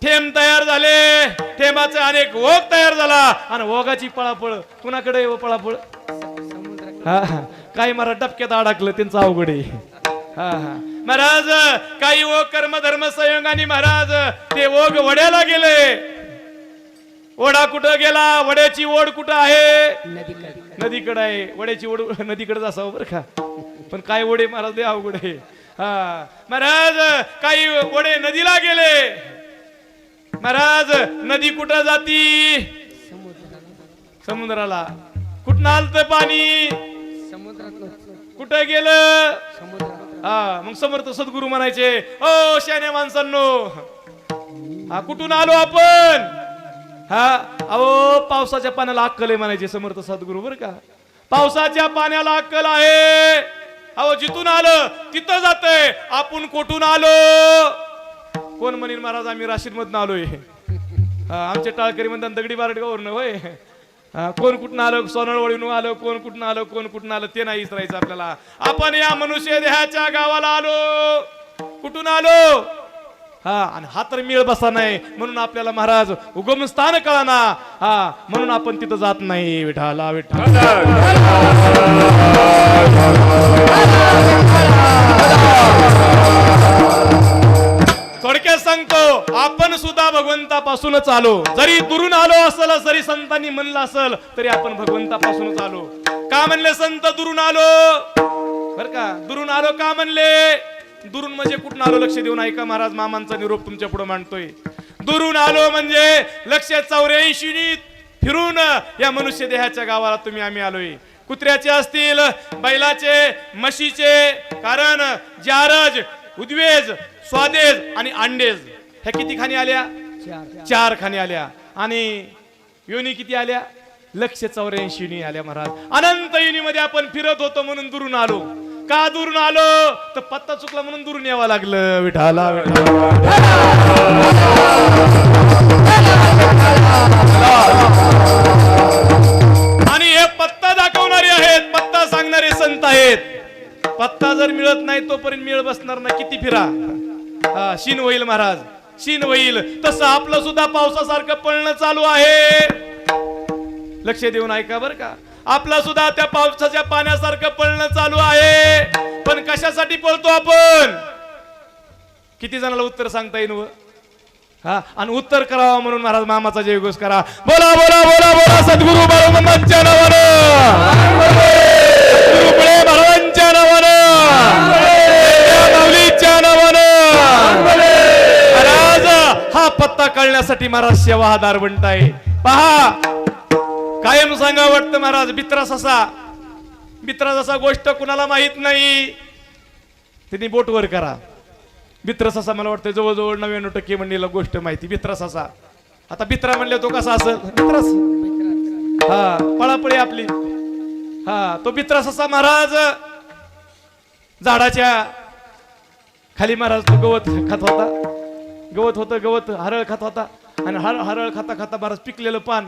थेंब तयार झाले, थेंबाचे अनेक ओघ तयार झाला, आणि ओघाची पळापळ कुणाकडे? पळापळ काही महाराज डबक्यात अडकलं, त्यांचं अवघड आहे. महाराज काही ओघ कर्म धर्म संयोगाने महाराज ते ओघ वड्याला गेले. ओढा कुठं गेला? वड्याची ओढ कुठं आहे? नदीकडे आहे. वड्याची ओढ नदीकडेच असावं बरं का, पण काय ओढे महाराज, ते अवघड आहे. महाराज काही ओढे नदीला गेले. महाराज नदी कुठं जाती? समुद्राला. कुठं आलत पाणी? कुठं गेलं? मग समर्थ सद्गुरू म्हणायचे, ओ शहाण्या माणसांनो, कुठून आलो आपण? अहो पावसाच्या पाण्याला अक्कल आहे म्हणायचे समर्थ सद्गुरू बरं का. पावसाच्या पाण्याला अक्कल आहे. अहो जिथून आलं तिथं जातंय. आपण कुठून आलो? कोण म्हणेल महाराज आम्ही राशीद मधून आलोय. आमचे टाळकरी म्हणतात दगडी बारडगाववरून. होय, कोण कुठून आलो? सोनळवळीहून आलो. कोण कुठून आलो? कोण कुठून आलं ते नाही विसरायचं आपल्याला. आपण या मनुष्य देहाच्या गावाला आलो. कुठून आलो? आणि हा तर मिळ बसा नाही म्हणून आपल्याला महाराज उगम स्थान कळाना, म्हणून आपण तिथं जात नाही. विठाला विठाला. थोडक्यात सांगतो, आपण सुद्धा भगवंतापासूनच आलो. जरी दुरून आलो असेल, जरी संतांनी म्हणलं असेल, तरी आपण भगवंतापासूनच आलो. का म्हणले संत दुरून आलो? बर का, दुरून आलो का म्हणले? दुरून म्हणजे कुठून आलो? लक्ष देऊन ऐका महाराज, मामांचा निरोप तुमच्या पुढे मांडतोय. दुरून आलो म्हणजे 184 फिरून या मनुष्य देहाच्या गावाला तुम्ही आम्ही आलोय. कुत्र्याचे असतील, बैलाचे, म्हशीचे, कारण जारज, उद्वेज, स्वादेज आणि अंडेज ह्या किती खाणी आल्या? 4 खाणी आल्या. आणि योनी किती आल्या? 184 आल्या महाराज. अनंत योनीमध्ये आपण फिरत होतो म्हणून दुरून आलो. का दुरून आलो तर पत्ता चुकला म्हणून दुरून यावं लागलं विठाला विठाला. आणि हे पत्ता दाखवणारे आहेत, पत्ता सांगणारे संत आहेत. पत्ता जर मिळत नाही तोपर्यंत मिळ बसणार ना, किती फिरा. हा, शीन होईल महाराज, शीन होईल. तसं आपलं सुद्धा पावसासारखं पळणं चालू आहे. लक्ष देऊन ऐका बर का. आपला सुद्धा त्या पावसाच्या पाण्यासारखं पळणं चालू आहे. पण कशासाठी पळतो आपण? किती जणाला उत्तर सांगता येईल? हा, आणि उत्तर करावं म्हणून महाराज मामाचा जयघोष करा. बोला बोला बोला बोला सद्गुरु बाळूमामांच्या नावानं, सद्गुरु बळे महाराजांच्या नावानं, माऊलीच्या नावानं. महाराज हा पत्ता कळण्यासाठी महाराज सेवा हा दारवंट आहे. पहा, कायम सांगा वाटतं महाराज, बित्रा ससा गोष्ट कुणाला माहित नाही. त्यांनी बोट वर करा. बित्रा ससा मला वाटतं जवळजवळ 99% मंडळीला गोष्ट माहिती. बित्रा ससा, आता बित्रा म्हणले तो कसा असेल? बित्रास, हा, पळापळी आपली. हा, तो बित्रा ससा महाराज झाडाच्या खाली महाराज तो गवत खात होता. गवत होतं, गवत हरळ खात होता. आणि हरळ खाता खाता महाराज पिकलेलं पान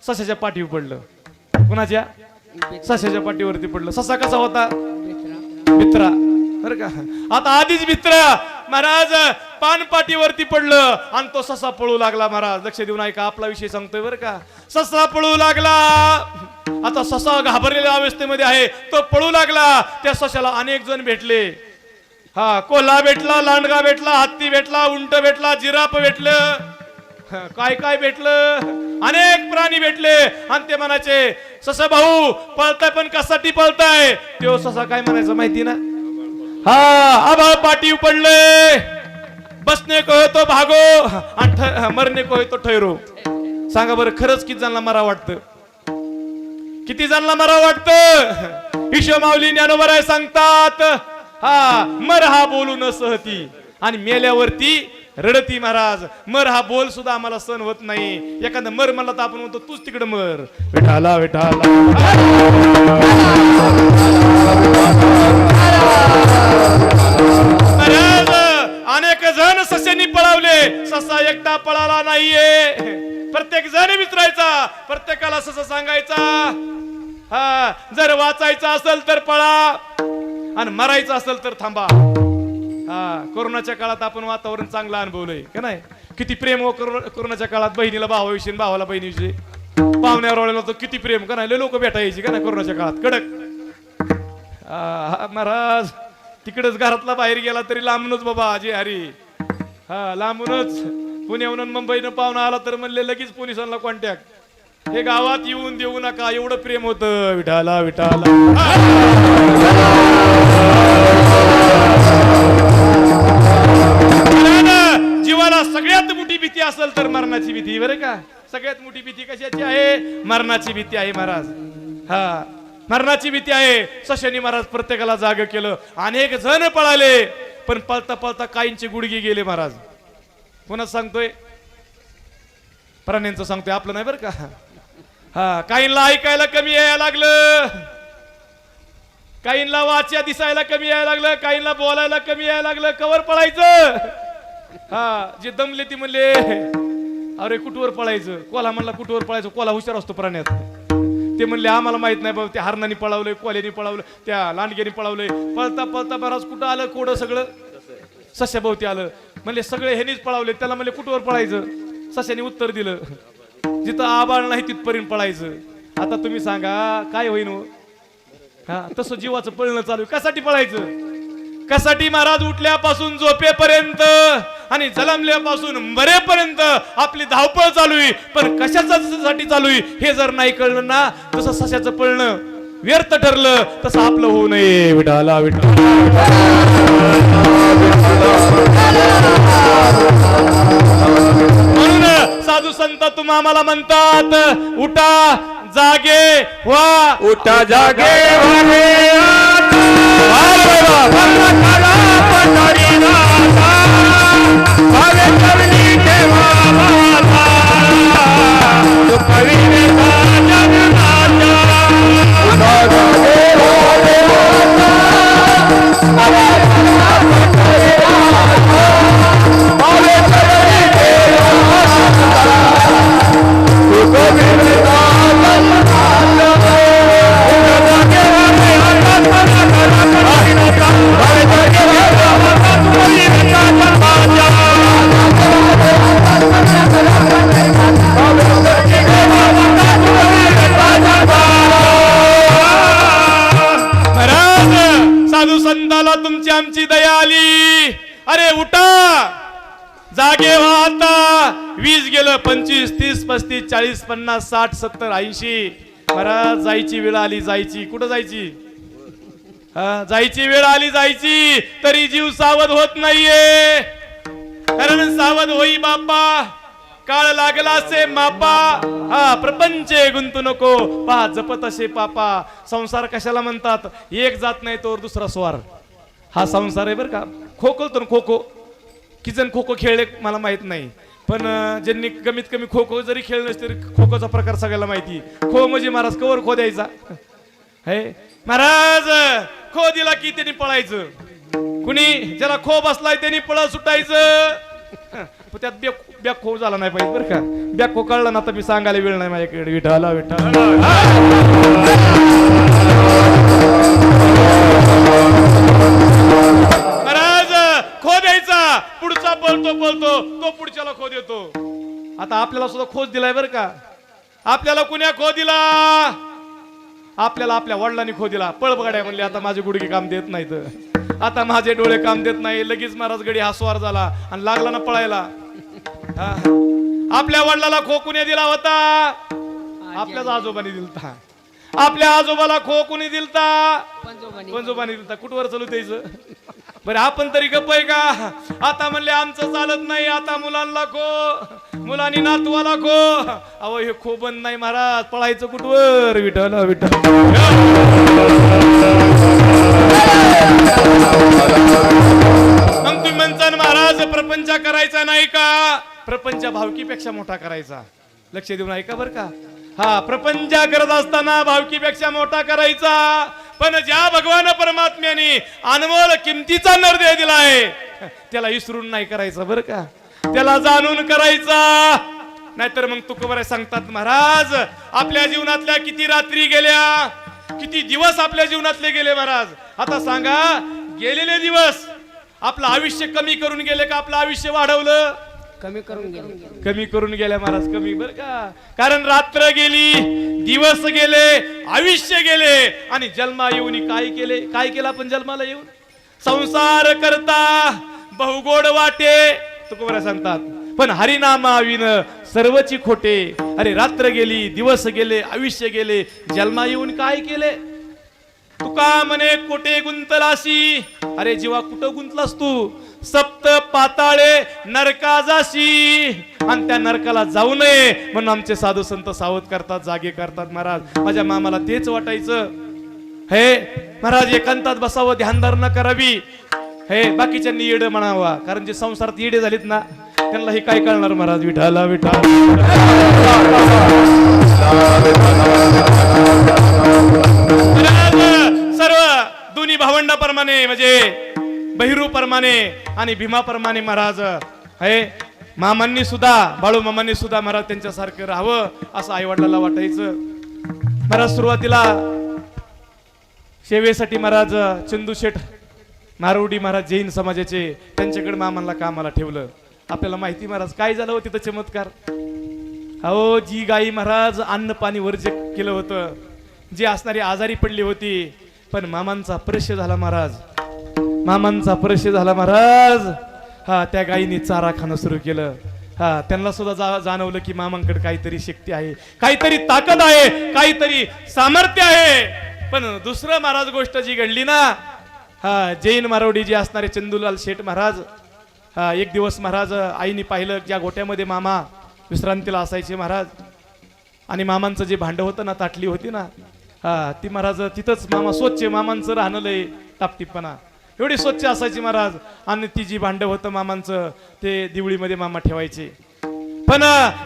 सशाच्या पाठीवर पडलं. कुणाच्या? सशाच्या पाठीवरती पडलं. ससा कसा होता? मित्रा, बर का. आता आधीच मित्र महाराज पान पाठीवरती पडलं आणि तो ससा पळू लागला. महाराज लक्ष देऊन ऐका, आपला विषय सांगतोय बर का. ससा पळू लागला. आता ससा घाबरलेल्या अवस्थेमध्ये आहे, तो पळू लागला. त्या सशाला अनेक जण भेटले. हा, कोल्हा भेटला, लांडगा भेटला, हत्ती भेटला, उंट भेटला, जिराफ भेटलं, काय काय भेटलं, अनेक प्राणी भेटले. आणि ते म्हणायचे, ससा भाऊ पळताय पण कशासाठी पळताय? तो ससा काय म्हणायचं माहिती ना? हा, आभाळ पाठी पडले, बसने को तो भागो आणि मरने को तो ठहरो. सांगा बरं, खरंच किती जणांना मरा वाटतं? किती जणांना मरा वाटतं? ईशो माऊली ज्ञानोबराय सांगतात, हा, मर हा बोलू न सहती आणि मेल्यावरती रडती. महाराज मर हा बोल सुद्धा आम्हाला सहन होत नाही. एखादा मर म्हणला तर आपण म्हणतो तूच तिकडे मर. विठाला विठाला. महाराज अनेक जण सस्यांनी पळावले, ससा एकटा पळाला नाहीये. प्रत्येक जण विचारायचा, प्रत्येकाला ससा सांगायचा, हा, जर वाचायचं असेल तर पळा आणि मरायचं असेल तर थांबा. हा, कोरोनाच्या काळात आपण वातावरण चांगलं अनुभवलंय का नाही? किती प्रेम हो कोरोनाच्या काळात. बहिणीला भावाविषयी, भावाला बहिणीविषयी, पाहुण्यावर वळलं तर किती प्रेम का नाही? लोक भेटायची का नाही कोरोनाच्या काळात कडक. महाराज तिकडेच घरातला बाहेर गेला तरी लांबूनच बाबा अजय हरी. हा, लांबूनच. पुण्याहून मुंबईनं पाहुणा आला तर म्हणले लगेच पोलिसांना कॉन्टॅक्ट. हे गावात येऊन देऊ नका, एवढं प्रेम होतं. विठाला विठाला. जीवाला सगळ्यात मोठी भीती असेल तर मरणाची भीती. बरं का, सगळ्यात मोठी भीती कशाची आहे? मरणाची भीती आहे महाराज. हा, मरणाची भीती आहे. सशानी महाराज प्रत्येकाला जाग केलं. अनेक जण पळाले, पण पळता पळता काहींचे गुडघे गेले. महाराज कोणाच सांगतोय? प्राण्यांचं सांगतोय, आपलं नाही बरं का. हा, काहींना ऐकायला कमी यायला लागलं, काहींना वाच्या दिसायला कमी यायला लागलं, काहींना बोलायला कमी यायला लागलं. कवर पळायचं? हा, जे दमले ती म्हणले अरे कुठवर पळायचं. कोल्हा म्हणला कुठवर पळायचं. कोल्हा हुशार असतो प्राण्यात. ते म्हणले आम्हाला माहित नाही बाबा, त्या हरणाने पळावलंय, कोल्याने पळावलं, त्या लांडग्याने पळावलंय. पळता पळता बराच कुठं आलं कोड सगळं सस्याभोवती आलं. म्हणले सगळे ह्यानीच पळावले. त्याला म्हणले कुठवर पळायचं? सस्याने उत्तर दिलं, जिथं आबाळ नाही तिथपर्यंत पळायचं. आता तुम्ही सांगा काय होईन? हा, तसं जीवाचं पळणं चालू. कशासाठी पळायचं? कशासाठी? महाराज उठल्यापासून झोपेपर्यंत आणि जन्मल्यापासून मरेपर्यंत आपली धावपळ चालू आहे. पण कशासाठी चालू आहे हे जर नाही कळलं ना, तसं सशाचं पळणं व्यर्थ ठरलं. तसं आपलं होऊ नये. विठाला विठाला. म्हणून साधू संत तुम्हा आम्हाला म्हणतात, उठा जागे व्हा. उठा जागे वारे 35 40 50 60 70 80 महाराज जायची वेळ आली जायची कुठं जायची जायची वेळ आली जायची तरी जीव सावध होत नाहीये कारण सावध होई बापा काळ लागला से मापा प्रपंचे गुंतू नको पहा जपत असे पापा संसार कशाला म्हणतात एक जात नाही तोवर दुसरा स्वार हा संसार आहे बरं का खो खो तर खो खो किती जण खो खो खेळले मला माहित नाही पण ज्यांनी कमीत कमी खो खो जरी खेळले नसते तरी खो खोचा प्रकार सगळ्याला माहिती खो म्हणजे महाराज कवर खो द्यायचा हे महाराज खो दिला की त्यांनी पळायचं कुणी ज्याला खो बसलाय त्यांनी पळ सुटायचं त्यात बॅक खो झाला नाही पाहिजे बरं का बॅक खो कळला ना तर मी सांगायला वेळ नाही माझ्याकडे विठाला विठाला महाराज खो द्यायचा पुढचा पळतो तो पुढच्याला खो देतो आता आपल्याला सुद्धा खोच दिलाय बरं का आपल्याला कुण्या खो दिला आपल्याला आपल्या वडिलांनी खो दिला पळ बघाड्या म्हणले आता माझे गुडघे काम देत नाहीत आता माझे डोळे काम देत नाही लगेच महाराज गडी हा स्वार झाला आणि लागला ना पळायला आपल्या वडिलाला खो कुणी दिला होता आपल्याच आजोबांनी दिलता आपल्या आजोबाला खो कुणी दिलता पंजोबांनी दिलता कुठवर चालू द्यायचं बरं आपण तरी गप्प आहे का आता म्हणले आमचं चालत नाही आता मुलांना खो मुलांनी नातवाला खो अहो हे खो बंद नाही महाराज पळायचं कुठवर विठ्ठल विठ्ठल मग तुम्ही म्हणता महाराज प्रपंच करायचा नाही का प्रपंच भावकीपेक्षा मोठा करायचा लक्ष देऊन ऐका बरं का हा प्रपंच करत असताना भावकीपेक्षा मोठा करायचा पण ज्या भगवान परमात्म्याने अनमोल किमतीचा निर्णय दिलाय त्याला विसरून नाही करायचा बरं का त्याला जाणून करायचा नाहीतर मग तुकोबाराय सांगतात महाराज आपल्या जीवनातल्या किती रात्री गेल्या किती दिवस आपल्या जीवनातले गेले महाराज आता सांगा गेलेले दिवस आपलं आयुष्य कमी करून गेले का आपलं आयुष्य वाढवलं कमी करून गेल्या महाराज कमी बर का कारण रात्र गेली दिवस गेले आयुष्य गेले आणि जन्मा येऊन काय केलं आपण जन्माला येऊन संसार करता बहुगोड वाटे तुकोबाराय सांगतात पण हरिनामाविन सर्वची खोटे अरे रात्र गेली दिवस गेले आयुष्य गेले जन्मा येऊन काय केले तुका म्हणे कोठे गुंतलासी अरे जीवा कुठं गुंतलास तू सप्त पाताळे नरका जाशी आणि त्या नरकाला जाऊ नये म्हणून आमचे साधू संत सावध करतात जागे करतात महाराज माझ्या मामाला तेच वाटायचं हे महाराज एकांतात बसावं ध्यानधारणा करावी हे बाकीच्यांनी येडं म्हणावा कारण जे संसारात येडे झालेत ना त्यांना हे काय कळणार महाराज विठाला विठा सर्व दोन्ही भावंडाप्रमाणे म्हणजे बहिरू परमाने आणि भीमा परमाने महाराज हे मामांनी सुद्धा बाळू मामांनी सुद्धा महाराज त्यांच्यासारखं राहावं असं आई वडिलांना वाटायचं महाराज सुरुवातीला सेवेसाठी महाराज चंदू शेठ मारवडी महाराज जैन समाजाचे त्यांच्याकडे मामांना कामाला ठेवलं आपल्याला माहिती महाराज काय झालं होतं तिथं चमत्कार अहो जी गाई महाराज अन्न पाणी वर्ज्य केलं होतं जी असणारी आजारी पडली होती पण मामांचा प्रश्न झाला महाराज हा त्या गायीने चारा खाणं सुरू केलं हा त्यांना सुद्धा जाणवलं की मामांकडे काहीतरी शक्ती आहे काहीतरी ताकद आहे काहीतरी सामर्थ्य आहे पण दुसरं महाराज गोष्ट जी घडली ना हा जैन मारवडी जी असणारे चंदूलाल शेठ महाराज हा एक दिवस महाराज आईने पाहिलं ज्या गोट्यामध्ये मामा विश्रांतीला असायचे महाराज आणि मामांचं जे भांड होतं ना ताटली होती ना हा ती महाराज तिथंच मामा स्वच्छ मामांचं राहणं लय टापटीपणा एवढी स्वच्छ असायची महाराज आणि ती जी भांड होतं मामांचं ते दिवळीमध्ये मामा ठेवायचे पण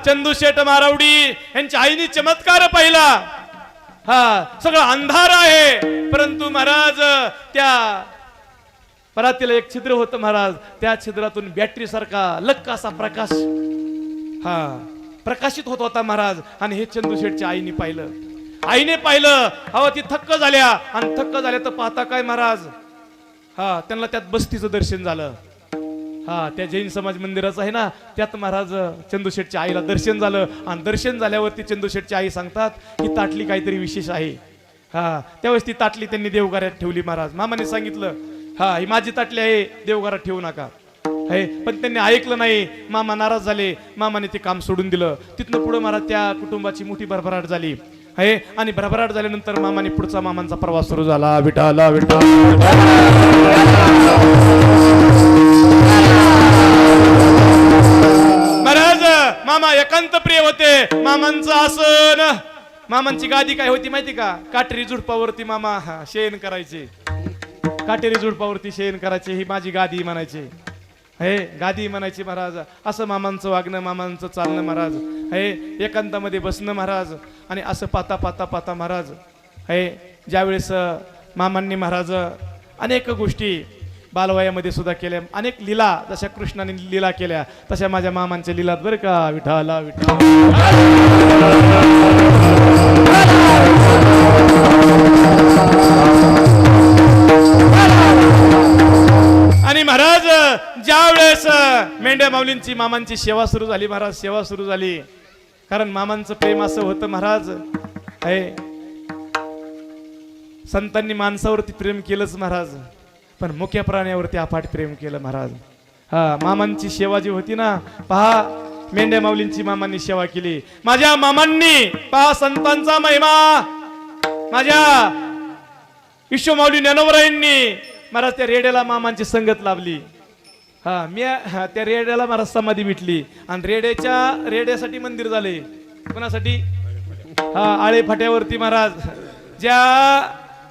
चंदू शेठ मारवडी यांच्या आईने चमत्कार पाहिला हा सगळं अंधार आहे परंतु महाराज त्या परातीला एक छिद्र होतं महाराज त्या छिद्रातून बॅटरी सारखा लक्क असा प्रकाश हा प्रकाशित होत होता महाराज आणि हे चंदू शेठच्या आईने पाहिलं अहो ती थक्क झाल्या आणि थक्क झाल्या तर पाहता काय महाराज हा त्यांना त्यात बस्तीचं दर्शन झालं हा त्या जैन समाज मंदिराचं आहे ना त्यात महाराज चंदू शेठच्या आईला दर्शन झालं आणि दर्शन झाल्यावरती चंदू शेठची आई सांगतात की ताटली काहीतरी विशेष आहे हा त्यावेळेस ती ताटली त्यांनी देवघरात ठेवली महाराज मामाने सांगितलं हा ही माझी ताटली आहे देवघरात ठेवू नका आहे. पण त्यांनी ऐकलं नाही. मामा नाराज झाले. मामाने ते काम सोडून दिलं. तिथनं पुढे महाराज त्या कुटुंबाची मोठी भरभराट झाली आहे. आणि भरभराट झाल्यानंतर मामाने पुढचा मामांचा प्रवास सुरू झाला. विठाला विठा महाराज मामा एकांत प्रिय होते. मामांचं आसन, मामांची गादी काय होती माहिती का? काटेरी झुडपावरती मामा शयन करायचे. काटेरी झुडपावरती शयन करायचे. ही माझी गादी म्हणायचे. हे गादी म्हणायची महाराज. असं मामांचं वागणं, मामांचं चालणं महाराज. हे एकांतामध्ये बसणं महाराज. आणि असं पाता पाता पाता महाराज हे ज्यावेळेस मामांनी महाराज अनेक गोष्टी बालवयामध्ये सुद्धा केल्या. अनेक लीला जशा कृष्णाने लीला केल्या तशा माझ्या मामांच्या लीलात बरं का. विठाला विठा आणि महाराज ज्यावेळेस मेंढ्या माऊलींची मामांची सेवा सुरू झाली महाराज, सेवा सुरू झाली. कारण मामांचं प्रेम असं होतं महाराज. आहे संतांनी माणसावरती प्रेम केलंच महाराज, पण मुख्य प्राण्यावरती अफाट प्रेम केलं महाराज. हा मामांची सेवा जी होती ना, पहा मेंढ्या माऊलींची मामांनी सेवा केली. माझ्या मामांनी पहा संतांचा महिमा. माझ्या विश्वमाऊली ज्ञानोबरायांनी महाराज त्या रेड्याला मामांची संगत लाभली. त्या रेड्याला महाराज समाधी भेटली. आणि रेड्यासाठी मंदिर झाले. कोणासाठी? आळे फाट्यावरती महाराज ज्या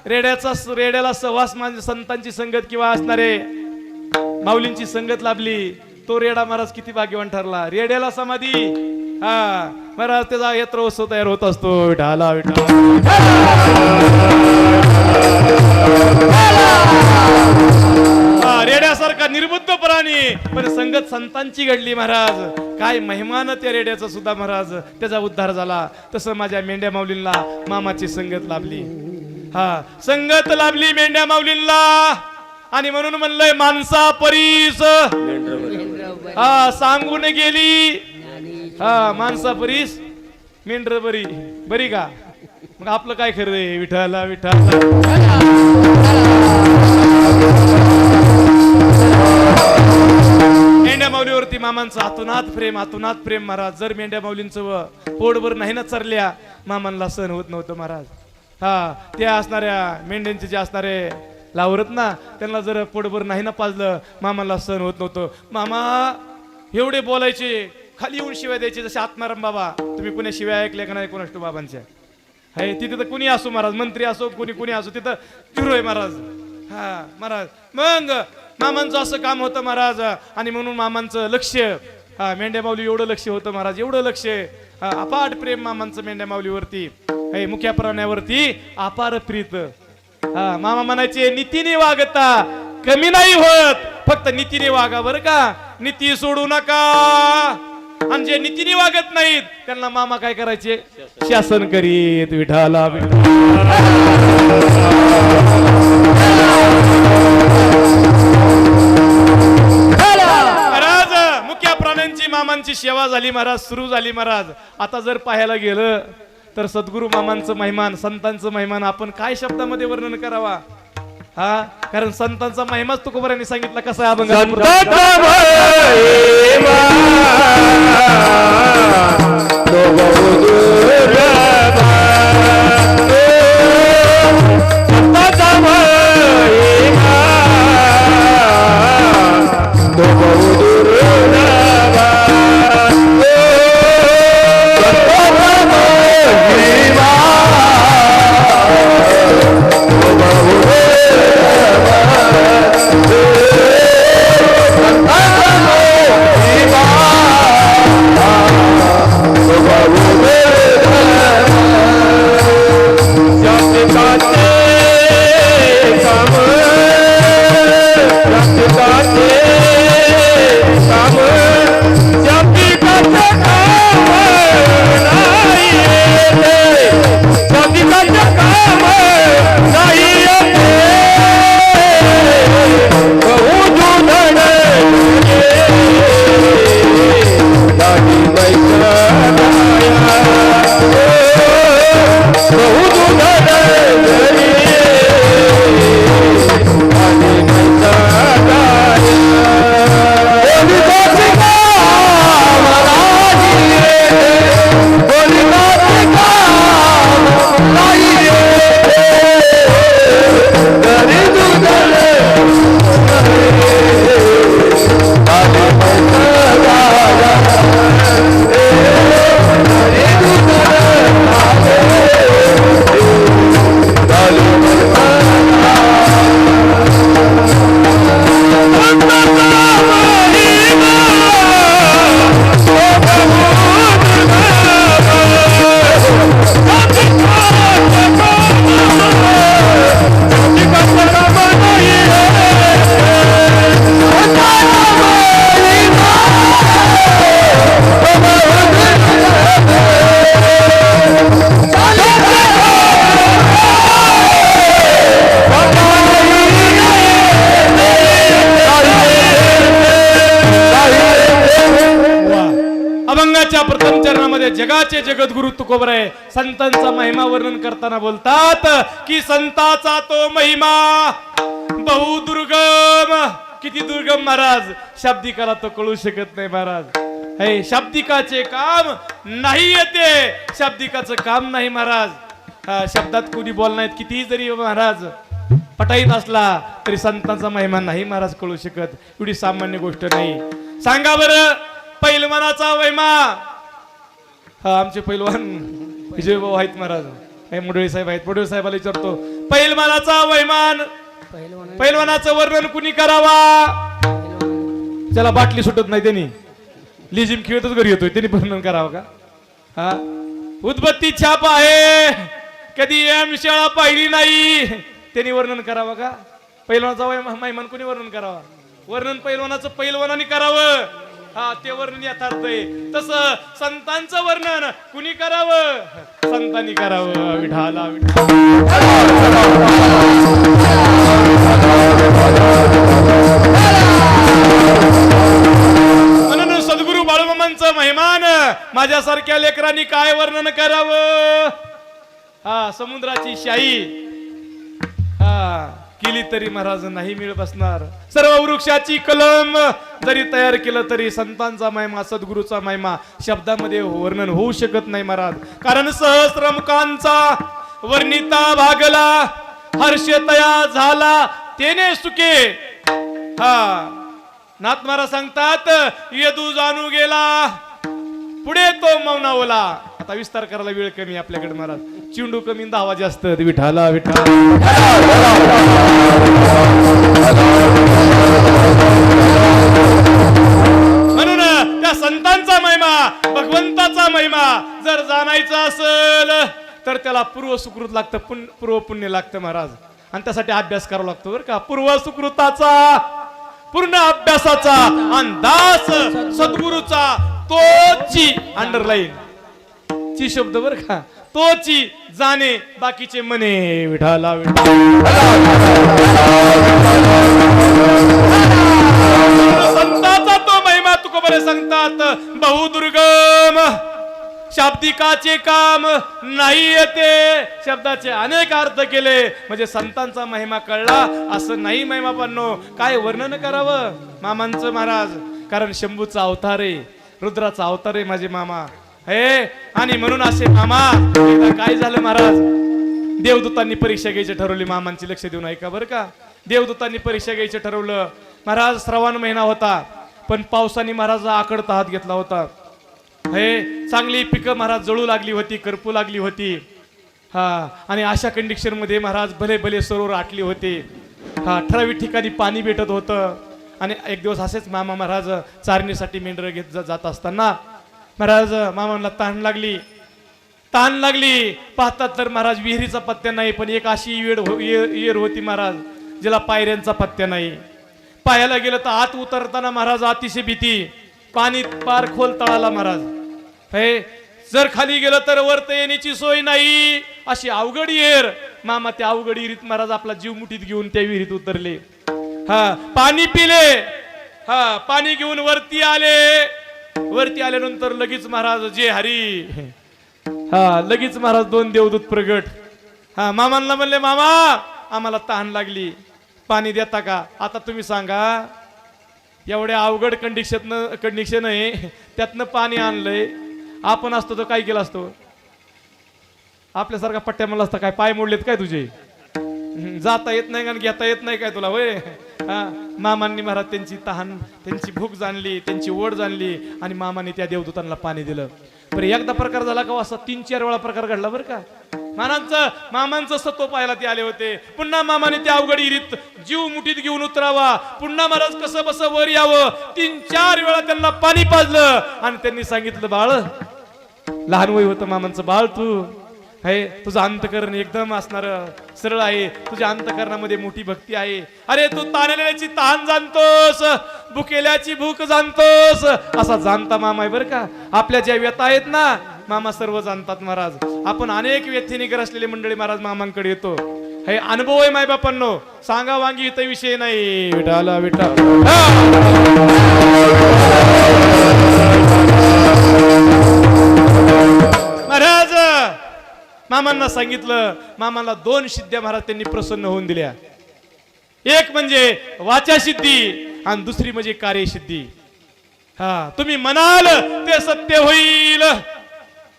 रेड्याला सहवास म्हणजे संतांची संगत किंवा असणारे माऊलींची संगत लाभली, तो रेडा महाराज किती भाग्यवान ठरला. रेड्याला समाधी. महाराज त्याचा यात्रोत्सव तयार होत असतो. विठाला विठा रेड्यासारखा निर्बुद्ध प्राणी, पण संगत संतांची घडली महाराज. काय महिमान त्या रेड्याचा सुद्धा महाराज, त्याचा उद्धार झाला. तसं माझ्या मेंढ्या माऊलींना मामाची संगत लाभली. संगत लाभली मेंढ्या माऊलींना. आणि म्हणून म्हणलंय माणसा परीस सांगून गेली. माणसा परीस मेंढर बरी. बरी का? मग आपलं काय खरं आहे? विठाला विठाला मेंढ्या माऊलीवरती मामांचं आतुनात प्रेम, आतुनात प्रेम महाराज. जर मेंढ्या माऊलींचं पोटभर नाही ना चरल्या, मामांना सहन होत नव्हतं महाराज. त्या असणाऱ्या मेंढ्यांचे जे असणारे लावरत ना, त्यांना जर पोटभर नाही ना पाजलं, मामाला सहन होत नव्हतं. मामा एवढे बोलायचे, खाली येऊन शिवाय द्यायचे जसे आत्माराम बाबा. तुम्ही कुण्या शिवाय ऐकल्या का नाही कोणाष्टो बाबांच्या? आहे तिथे तर कुणी असो महाराज, मंत्री असो कुणी असो, तिथं चिरो आहे महाराज. महाराज मग मामांचं असं काम होतं महाराज. आणि म्हणून मामांचं लक्ष मेंढ्या माऊली एवढं लक्ष होतं महाराज, एवढं लक्ष. अपाट प्रेम मामांचं मेंढ्या माऊलीवरती. मुख्या प्राण्यावरती अपार प्रीत. मामा म्हणायचे नीतीने वागता कमी नाही होत, फक्त नीतीने वागा बरं का. नीती सोडू नका. आणि जे नीतीने वागत नाहीत त्यांना मामा काय करायचे? शासन करीत. विठाला महाराज मुख्या प्राण्यांची मामांची सेवा झाली महाराज, सुरू झाली महाराज. आता जर पाहायला गेलं तर सद्गुरु मामांचं महिमान, संतांचं महिमान आपण काय शब्दामध्ये वर्णन करावा? कारण संतांचा महिमाच तुकोबारांनी सांगितला कसा आहे अभंग. Oh जगाचे जगद्गुरु तुकोबराय संतांचा महिमा वर्णन करताना बोलतात की संताचा तो महिमा बहुदुर्गम. किती दुर्गम महाराज, शाब्दिकाला तो कळू शकत नाही महाराज. हे शाब्दिकाचे काम नाही येते, शाब्दिकाचं काम नाही महाराज. शब्दात कोणी बोलणार कितीही जरी महाराज पटाईत असला तरी संतांचा महिमा नाही महाराज कळू शकत. एवढी सामान्य गोष्ट नाही. सांगा बरं पैलवानाचा महिमा. आमचे पैलवान विजय भाऊ आहेत महाराज, हे मुडळी साहेब आहेत. मुडळी साहेबाला विचारतो पैलवानाचा वैमान, पैलवानाचं वर्णन कुणी करावा. त्याला बाटली सुटत नाही, त्यांनी लिजिम खेळतच घरी येतोय, त्यांनी वर्णन करावं का. हा उदबत्ती छाप आहे, कधी एम शाळा पाहिली नाही, त्यांनी वर्णन करावं का. पैलवानाचा महिमान कुणी वर्णन करावा. वर्णन पैलवानाचं पैलवानाने करावं. हा ते वर्णन यथार्थ आहे. तसं संतांचं वर्णन कुणी करावं, संतांनी करावं. विठाला म्हणून सद्गुरु बाळूमामांचं महिमान माझ्यासारख्या लेकरांनी काय वर्णन करावं. हा समुद्राची शाई केली तरी महाराज नाही मिळ बसणार. सर्व वृक्षाची कलम जरी तयार केलं तरी संतांचा महिमा सद्गुरूचा महिमा शब्दामध्ये वर्णन होऊ शकत नाही महाराज. कारण सहस्रमुखांचा वर्णिता भागला, हर्ष तया झाला तेने सुखे. हा नाथ महाराज सांगतात येदू जाणू गेला पुढे तो मौनावला. आता विस्तार करायला वेळ कमी आपल्याकडे महाराज, चिंडू कमी धावा जास्त. विठाला विठा म्हणून त्या संतांचा महिमा भगवंताचा महिमा जर जाणायचा असेल तर त्याला पूर्व सुकृत लागतं, पूर्व पुण्य लागतं महाराज. आणि त्यासाठी अभ्यास करावा लागतो बरं का. पूर्व सुकृताचा पूर्ण अभ्यासाचा अंदाज सद्गुरूचा तोची अंडरलाईन ची शब्द बर का, तोची जाणे बाकीचे मने. विठाला संताचा तो महिमा तुकोबरे सांगतात बहुदुर्गम. शाब्दिकाचे काम नाही येते, शब्दाचे अनेक अर्थ केले म्हणजे संतांचा महिमा कळला असं नाही. महिमा पन्नो काय वर्णन करावं मामांचं महाराज. कारण शंभूचा अवतार आहे, रुद्राचा अवतार आहे माझे मामा हे. आणि म्हणून असे मामा काय झालं महाराज, देवदूतांनी परीक्षा घ्यायची ठरवली. मामांची लक्ष देऊन ऐका बरं का. देवदूतांनी परीक्षा घ्यायचं ठरवलं महाराज. श्रावण महिना होता पण पावसाने महाराज आकडता हात घेतला होता. हे चांगली पिकं महाराज जळू लागली होती, करपू लागली होती. हा आणि अशा कंडिशन मध्ये महाराज भले भले सरोवर आटली होती. हा ठराविक ठिकाणी पाणी भेटत होतं. आणि एक दिवस असेच मामा महाराज चारणीसाठी मेंढरं घेत जात असताना महाराज मामांना तहान लागली. पाहतात तर महाराज विहिरीचा पत्त्या नाही, पण एक अशी येर होती महाराज ज्याला पायऱ्यांचा पत्त्या नाही. पायाला गेलं तर आत उतरताना महाराज अतिशय भीती, पाणी पार खोल तळाला महाराज. हे जर खाली गेलं तर वरत येण्याची सोय नाही, अशी अवघड येर. मामा त्या अवघड विहिरीत महाराज आपला जीव मुठीत घेऊन त्या विहिरीत उतरले. हा पाणी पिले. हा पाणी घेऊन वरती आल्यानंतर लगेच महाराज जे हरी. हा लगेच महाराज दोन देवदूत प्रगट. हा मामांना म्हणले मामा आम्हाला तहान लागली, पाणी देता का. आता तुम्ही सांगा एवढ्या अवघड कंडिशन आहे त्यातनं पाणी आणलंय. आपण असतो तर काय केलं असतो. आपल्यासारखा पट्ट्या मला असता काय पाय मोडलेत काय तुझे, जाता येत नाही का घेता येत नाही काय तुला होय. मामांनी महाराज त्यांची तहान त्यांची भूक जाणली, त्यांची ओढ जाणली आणि मामाने त्या देवदूतांना पाणी दिलं. बरं एकदा प्रकार झाला का असा 3-4 वेळा प्रकार घडला बरं का. मामांचं सत्व पाहायला ते आले होते. पुन्हा मामाने त्या अवघड विहिरीत जीव मुठीत घेऊन उतरावा, पुन्हा महाराज कसं बस वर यावं. 3-4 वेळा त्यांना पाणी पाजलं आणि त्यांनी सांगितलं बाळ, लहान वय होतं मामांचं, बाळ तू हे तुझं अंतकरण एकदम असणार सरळ आहे, तुझ्या अंतकरणामध्ये मोठी भक्ती आहे. अरे तू ताणलेल्याची तहान जाणतोस, भुकेल्याची भूक जाणतोस, असा जाणता मामा आहे बरं का. आपल्या ज्या व्यथा आहेत ना मामा सर्व जाणतात महाराज. आपण अनेक व्यथेने ग्रसलेले मंडळी महाराज मामांकडे येतो. हे अनुभव आहे माय बापांनो, सांगा वांगी इथं विषय नाही. विठाला विठा मामांना सांगितलं. मामाला 2 सिद्ध्या महाराज त्यांनी प्रसन्न होऊन दिल्या. एक म्हणजे वाचा सिद्धी आणि दुसरी म्हणजे कार्यसिद्धी. हा, तुम्ही म्हणाल ते सत्य होईल.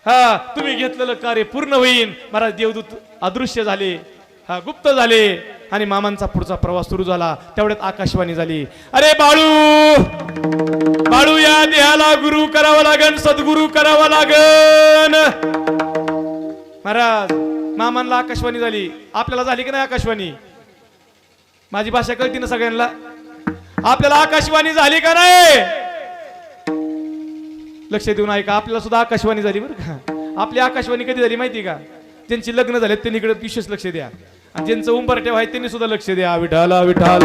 हा, तुम्ही घेतलेलं कार्य पूर्ण होईल. महाराज देवदूत अदृश्य झाले, हा गुप्त झाले आणि मामांचा पुढचा प्रवास सुरू झाला. तेवढ्यात आकाशवाणी झाली. अरे बाळू, बाळू या देहाला गुरु करावं लागन, सद्गुरु करावं लागन. महाराज मामांना आकाशवाणी झाली. आपल्याला झाली की नाही आकाशवाणी? माझी भाषा कळती ना सगळ्यांना? आपल्याला आकाशवाणी झाली का नाही? लक्ष देऊन ऐका, आपल्याला सुद्धा आकाशवाणी झाली बरं का. आपली आकाशवाणी कधी झाली माहिती का? ज्यांची लग्न झाले त्यांनी इकडे विशेष लक्ष द्या, आणि ज्यांचं उंबरठे आहे त्यांनी सुद्धा लक्ष द्या. विठाला विठाला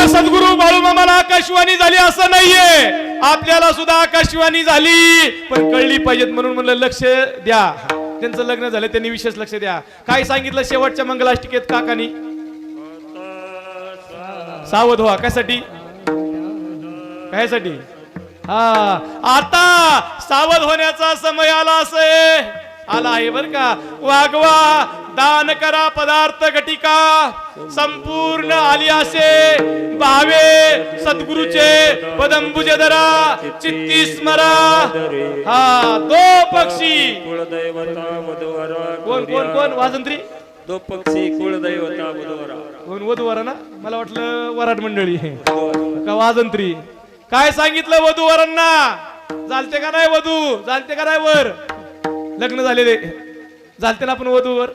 सद्गुरु बाळू मामाला आकाशवाणी झाली असं नाहीये, आपल्याला सुद्धा आकाशवाणी झाली, पण कळली पाहिजेत म्हणून म्हणलं लक्ष द्या. त्यांचं लग्न झालं त्यांनी विशेष लक्ष द्या. काय सांगितलं शेवटच्या मंगलाष्टकेत काकानी? सावध व्हा. कशासाठी? कायसाठी? हा, आता सावध होण्याचा समय आला आला आहे बर का. वागवा, दान करा पदार्थ घटिका, संपूर्ण आली असे भावे सद्गुरूचे पदंबुज धरा, चित्ती स्मरा. हा, 2 पक्षी. कुलदैवता वधूवरा. कोण कोण कोण? वाजंत्री 2 पक्षी कुलदैवता वधूवरा. कोण? वधूवरा ना? मला वाटलं वराड मंडळी का वाजंत्री. काय सांगितलं वधूवरांना? चालते का नाही वधू? चालते का नाही वर? लग्न झालेले चालते ना आपण वधूवर?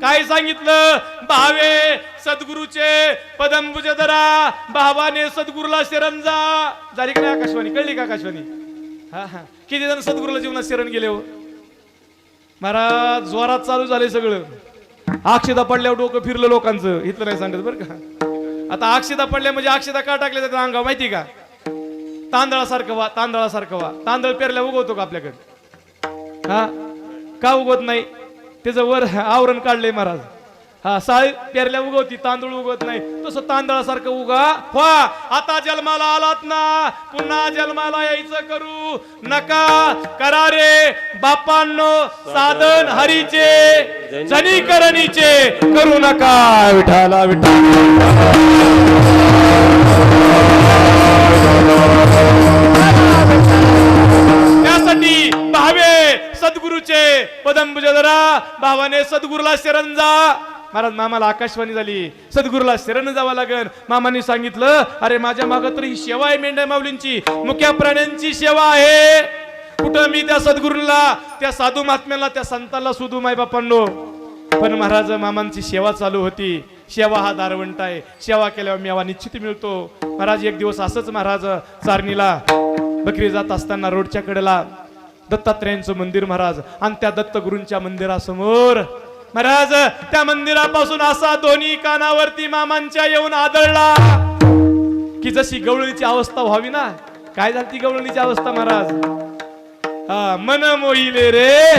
काय सांगितलं? भावे सद्गुरूचे पदंबुज धरा, भावाने सद्गुरूला शरण जा. झाली का नाही आकाशवाणी? कळली का आकाशवाणी? हा हा. किती जण सद्गुरूला जीवनात शरण गेले हो महाराज? जोरात चालू झाले सगळं. अक्षता पडल्यावर डोकं फिरलं लोकांचं. इथलं नाही सांगत बरं का. आता अक्षता पडल्या म्हणजे अक्षता का टाकल्या जातात अंगावर माहिती का? तांदळासारखं व्हा, तांदळासारखं व्हा. तांदळ पेरल्या उगवतो का आपल्याकडे? हा, का उगवत नाही? त्याचं वर आवरण काढलंय महाराज. हा, साळी पेरल्या उगवती, तांदूळ उगवत नाही. तसं तांदळासारखं उगा व्हा. आता जन्माला आलात ना, पुन्हा जन्माला यायचं करू नका. करा रे बापांनो साधन हरीचे, जनीकरणीचे करू नका. विठाला त्यासाठी भावे सद्गुरूचे पदंबुज धरा, भावाने सद्गुरूला शरण जा. महाराज मामाला आकाशवाणी झाली. सद्गुरूला शरण जावं लागेल. मामांनी सांगितलं, अरे माझ्या मागं तर ही सेवा आहे, मेंढ्या माऊलींची, मुक्या प्राण्यांची सेवा आहे. कुठं मी त्या सद्गुरूला, त्या साधू महात्म्याला, त्या संतांना शोधू माय बापांनो? पण महाराज मामांची सेवा चालू होती. सेवा हा दारवंट आहे. सेवा केल्यावर मेवा निश्चित मिळतो. महाराज एक दिवस असंच महाराज चारणीला बकरी जात असताना रोडच्या कडेला दत्तात्रेयांचं मंदिर महाराज, आणि त्या दत्तगुरूंच्या मंदिरासमोर महाराज त्या मंदिरापासून असा दोन्ही कानावरती मामांच्या येऊन आदळला की जशी गवळणीची अवस्था व्हावी ना. काय झाली ती गवळणीची अवस्था महाराज? हा, मन मोहिले रे,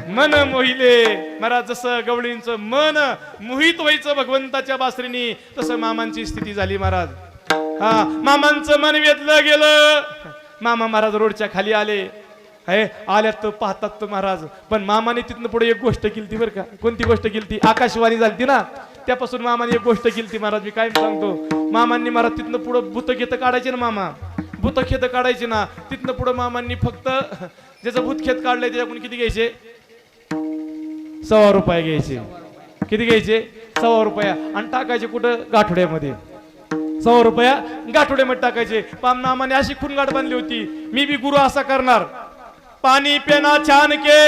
मन मोहिले. महाराज जसं गवळींचं मन मोहित व्हायचं भगवंताच्या बासरीनी, तसं मामांची स्थिती झाली महाराज. हा, मामांचं मन वेधलं गेलं. मामा महाराज रोडच्या खाली आले. आल्यात तर पाहतात तर महाराज. पण मामाने तिथनं पुढे एक गोष्ट केली बरं का. कोणती गोष्ट केली? आकाशवाणी झाली ना, त्यापासून मामाने एक गोष्ट केली महाराज. मी काय सांगतो, मामांनी महाराज तिथनं पुढं भूतखेत काढायचे ना. मामा भूतखेत काढायचे ना. तिथनं पुढं मामांनी फक्त ज्याचं भूतखेत काढलंय त्याच्याकडून किती घ्यायचे? 1.25 रुपये घ्यायचे. किती घ्यायचे? 1.25 रुपया. आणि टाकायचे कुठं? गाठोड्यामध्ये. 100 रुपया गाठोड्यामध्ये टाकायचे. मामाने अशी खुणगाठ बांधली होती, मी बी गुरु असा करणार. पानी पेना छान के,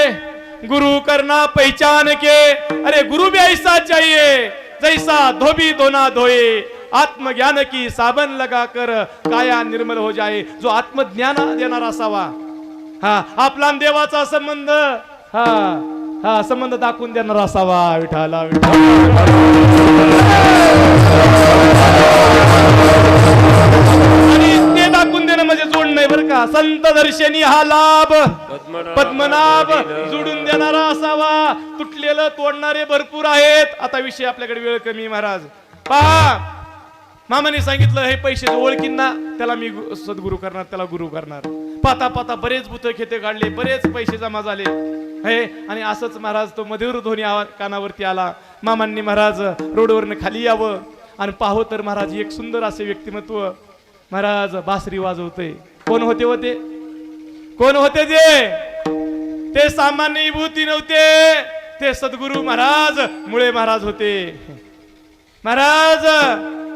गुरु करना पहचान के. अरे गुरु भी ऐसा चाहिए जैसा धोबी धोना धोए, आत्मज्ञान की साबन लगा कर काया निर्मल हो जाए. जो आत्मज्ञान देणारा असावा. हा, आपला देवाचा संबंध, हा हा संबंध दाखवून देणारा असावा. विठाला आणि ते दाखवून देणं म्हणजे जोड नाही बरं का. संत दर्शनी हा लाभ, पद्मनाभ जोडून देणारा असावा. तुटलेलं तोडणारे भरपूर आहेत. आता विषय आपल्याकडे वेळ कमी महाराज. पहा मामाने सांगितलं हे पैसे ओळखींना त्याला मी सद्गुरू करणार, त्याला गुरु करणार. पाता पाता बरेच भूत खेते काढले, बरेच पैसे जमा झाले. हे आणि असंच महाराज तो मधुर ध्वनी कानावरती आला. मामांनी महाराज रोडवरनं खाली यावं आणि पाहो तर महाराज एक सुंदर असे व्यक्तिमत्व महाराज बासरी वाजवते. कोण होते होते? कोण होते ते सामान्य विभूती नव्हते, ते सद्गुरू महाराज मुळे महाराज होते. महाराज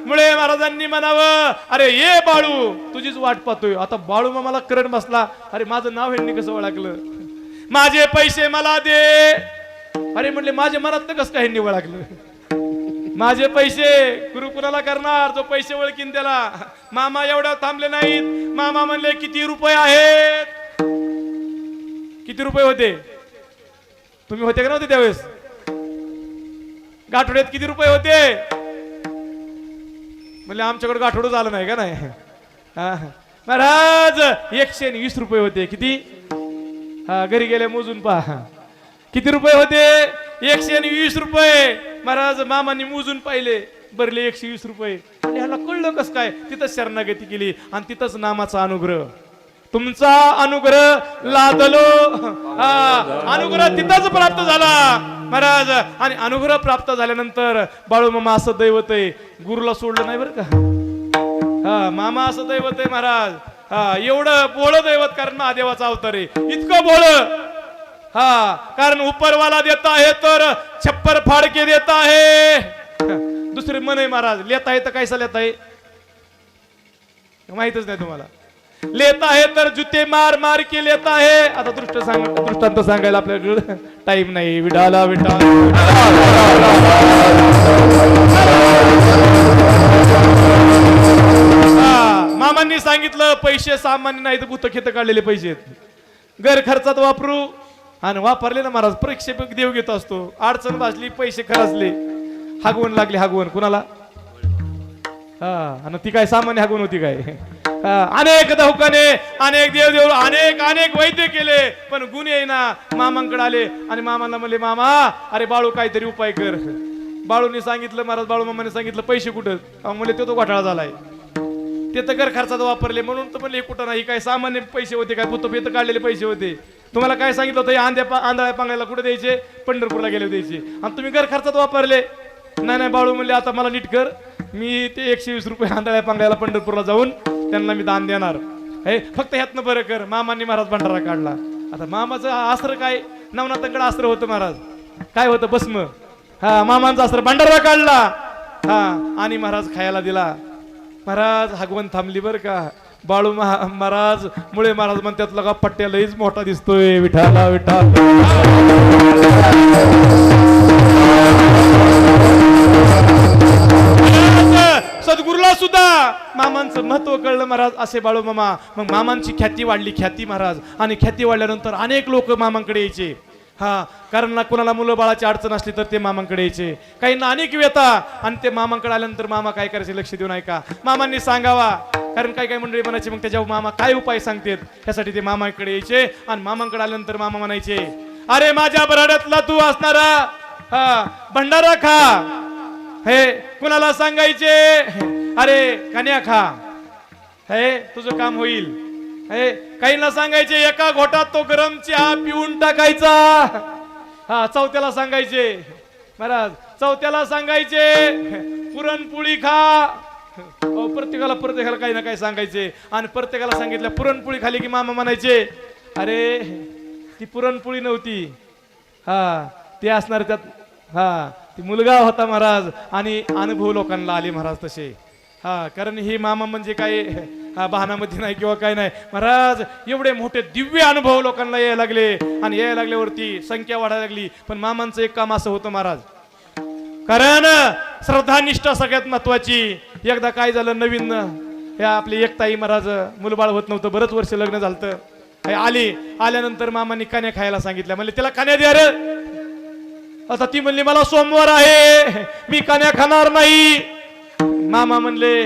मुळे महाराजांनी म्हणावं, अरे ये बाळू, तुझीच वाट पाहतोय. आता बाळू मामाला करंट बसला. अरे माझं नाव ह्यांनी कसं ओळखलं? माझे पैसे मला दे. अरे म्हणले माझ्या मनात कसं काय ह्यांनी ओळखलं? माझे पैसे गुरु कुणाला करणार? जो पैसे ओळखीन त्याला. मामा एवढ्या थांबले नाहीत. मामा म्हणले किती रुपये आहेत? किती रुपये होते? तुम्ही होते का नव्हते त्यावेळेस? गाठोड्यात किती रुपये होते? म्हणले आमच्याकडे गाठोडं झालं नाही का? नाही. महाराज 120 रुपये होते. किती? हा, घरी गेले मोजून पहा किती रुपये होते. 120 रुपये. महाराज मामांनी मोजून पाहिले, भरले 120 रुपये. आणि ह्याला कळलं कस काय? तिथंच शरणागती केली आणि तिथंच नामाचा अनुग्रह, तुमचा अनुग्रह लादलो. अनुग्रह तिथंच प्राप्त झाला महाराज. आणि अनुग्रह प्राप्त झाल्यानंतर बाळू मामा असं दैवत आहे, गुरुला सोडलं नाही बरं का. हा, मामा असं दैवत आहे महाराज. हा, एवढं बोळ दैवत, कारण महादेवाचा अवतार आहे. इतकं बोळ. हा, कारण उपरवाला देता है तर छप्पर फाड़ के देता है. दुसरे मन आहे महाराज. लेता है तर कैसा लेता है माहितच नाही तुम्हाला. लेता है तर जुते मार मार के लेता है. आता दृष्टांत सांगायला आपल्याकडे टाइम नाही. विडाला विठा मामांनी सांगितलं पैसे सामान्य नाही तर भूत खेत काढलेले पैसे घर खर्चात वापरू. आणि वापरले ना महाराज, प्रक्षेपक देव घेत असतो. अडचण भाजली, पैसे खरासले, हागवण लागली. हागवण कुणाला? आणि ती काय सामान्य हागवण होती काय? अनेक दहुकाने, अनेक देव, अनेक वैद्य केले, पण गुण येईना. मामांकडे आले आणि मामांना म्हणले, मामा अरे बाळू काहीतरी उपाय कर. बाळूने सांगितलं महाराज, बाळू मामाने सांगितलं पैसे कुठं? म्हणले तो घोटाळा झालाय, ते तर घर खर्चात वापरले. म्हणून तर म्हणले कुठं नाही, काय सामान्य पैसे होते काय? भूत पेत काढलेले पैसे होते. तुम्हाला काय सांगितलं होतं? आंधळ्या पांगळ्याला कुठे द्यायचे? पंढरपूरला गेले द्यायचे. आणि तुम्ही घर खर्चात वापरले. नाही बाळू म्हणले आता मला नीट कर, मी ते 120 रुपये आंधळ्या पांगळ्याला पंढरपूरला जाऊन त्यांना मी दान देणार. हे फक्त ह्यातनं बरं कर. मामांनी महाराज भंडारा काढला. आता मामाचं अस्त्र काय? नवनाथांकडे अस्त्र होतं महाराज. काय होतं? भस्म. हा, मामांचा अस्त्र भंडारा काढला. हा, आणि महाराज खायला दिला. महाराज हागवण थांबली बरं का. बाळू महाराज मुळे महाराज म्हणतात लगा पट्ट्या लईच मोठा दिसतोय. विठाला विठाल. सद्गुरूला सुद्धा मामांचं महत्व कळलं महाराज. असे बाळू मामा. मग मामांची ख्याती वाढली. ख्याती महाराज. आणि ख्याती वाढल्यानंतर अनेक लोक मामांकडे यायचे. हा, कारण ना कुणाला मुलं बाळाची अडचण असली तर ते मामांकडे यायचे. काहींना अनेक व्यथा. आणि ते मामांकडे आल्यानंतर मामा काय करायचे? लक्ष देऊन ऐका. मामांनी सांगावा. कारण काय मंडळी म्हणायचे, मग त्याच्यावर मामा काय उपाय सांगतेत. त्यासाठी ते मामांकडे यायचे. आणि मामांकडे आल्यानंतर मामा म्हणायचे, अरे माझ्या बराड्यातला तू असणारा हा भंडारा खा. हे कुणाला सांगायचे? अरे कन्या खा, हे तुझं काम होईल. हे काहींना सांगायचे एका घोटात तो गरम चहा पिऊन टाकायचा. हा, चौथ्याला सांगायचे महाराज, चौथ्याला सांगायचे पुरणपोळी खा. प्रत्येकाला काही ना काही सांगायचे. आणि प्रत्येकाला सांगितलं पुरणपोळी खाली की मामा म्हणायचे, अरे ती पुरणपोळी नव्हती, हा ते असणार त्यात, हा ती मुलगा होता महाराज. आणि अनुभव लोकांना आले महाराज तसे. हा, कारण हे मामा म्हणजे काय बहानामध्ये नाही किंवा काय नाही महाराज. एवढे मोठे दिव्य अनुभव लोकांना यायला लागले. आणि यायला लागल्यावरती संख्या वाढायला लागली. पण मामांचं एक काम असं होतं महाराज, कारण श्रद्धा निष्ठा सगळ्यात महत्वाची. एकदा काय झालं, नवीन हे आपली एकताई महाराज मुलबाळ होत नव्हतं, बरंच वर्ष लग्न झालं. आल्यानंतर मामांनी कान्या खायला सांगितल्या. म्हणले तिला कान्या द्या रे. आता ती म्हणली मला सोमवार आहे, मी कान्या खाणार नाही. मामा म्हणले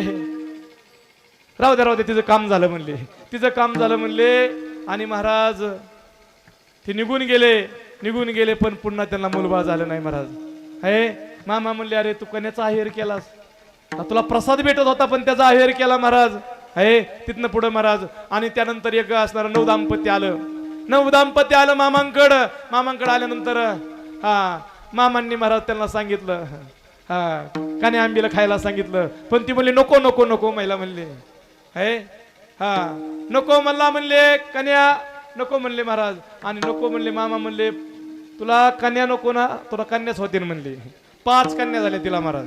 राहू द्या तिचं काम झालं म्हणले, तिचं काम झालं म्हणले. आणि महाराज ते निघून गेले. पण पुन्हा त्यांना मुलबाळ झालं नाही महाराज. हे मामा म्हणले, अरे तू कन्याचा आहेर केलास, तुला प्रसाद भेटत होता पण त्याचा अहेर केला महाराज. आहे तिथनं पुढे महाराज. आणि त्यानंतर एक असणार नऊ दाम्पत्य आलं मामांकडं आल्यानंतर मामांनी महाराज त्यांना सांगितलं, काने आंबीला खायला सांगितलं. पण ती म्हणली नको नको नको. महिला म्हणली आहे नको म्हणले कन्या नको म्हणले महाराज. आणि नको म्हणले मामा म्हणले तुला कन्या नको ना, तुला कन्याच होते म्हणले. 5 कन्या झाल्या तिला महाराज.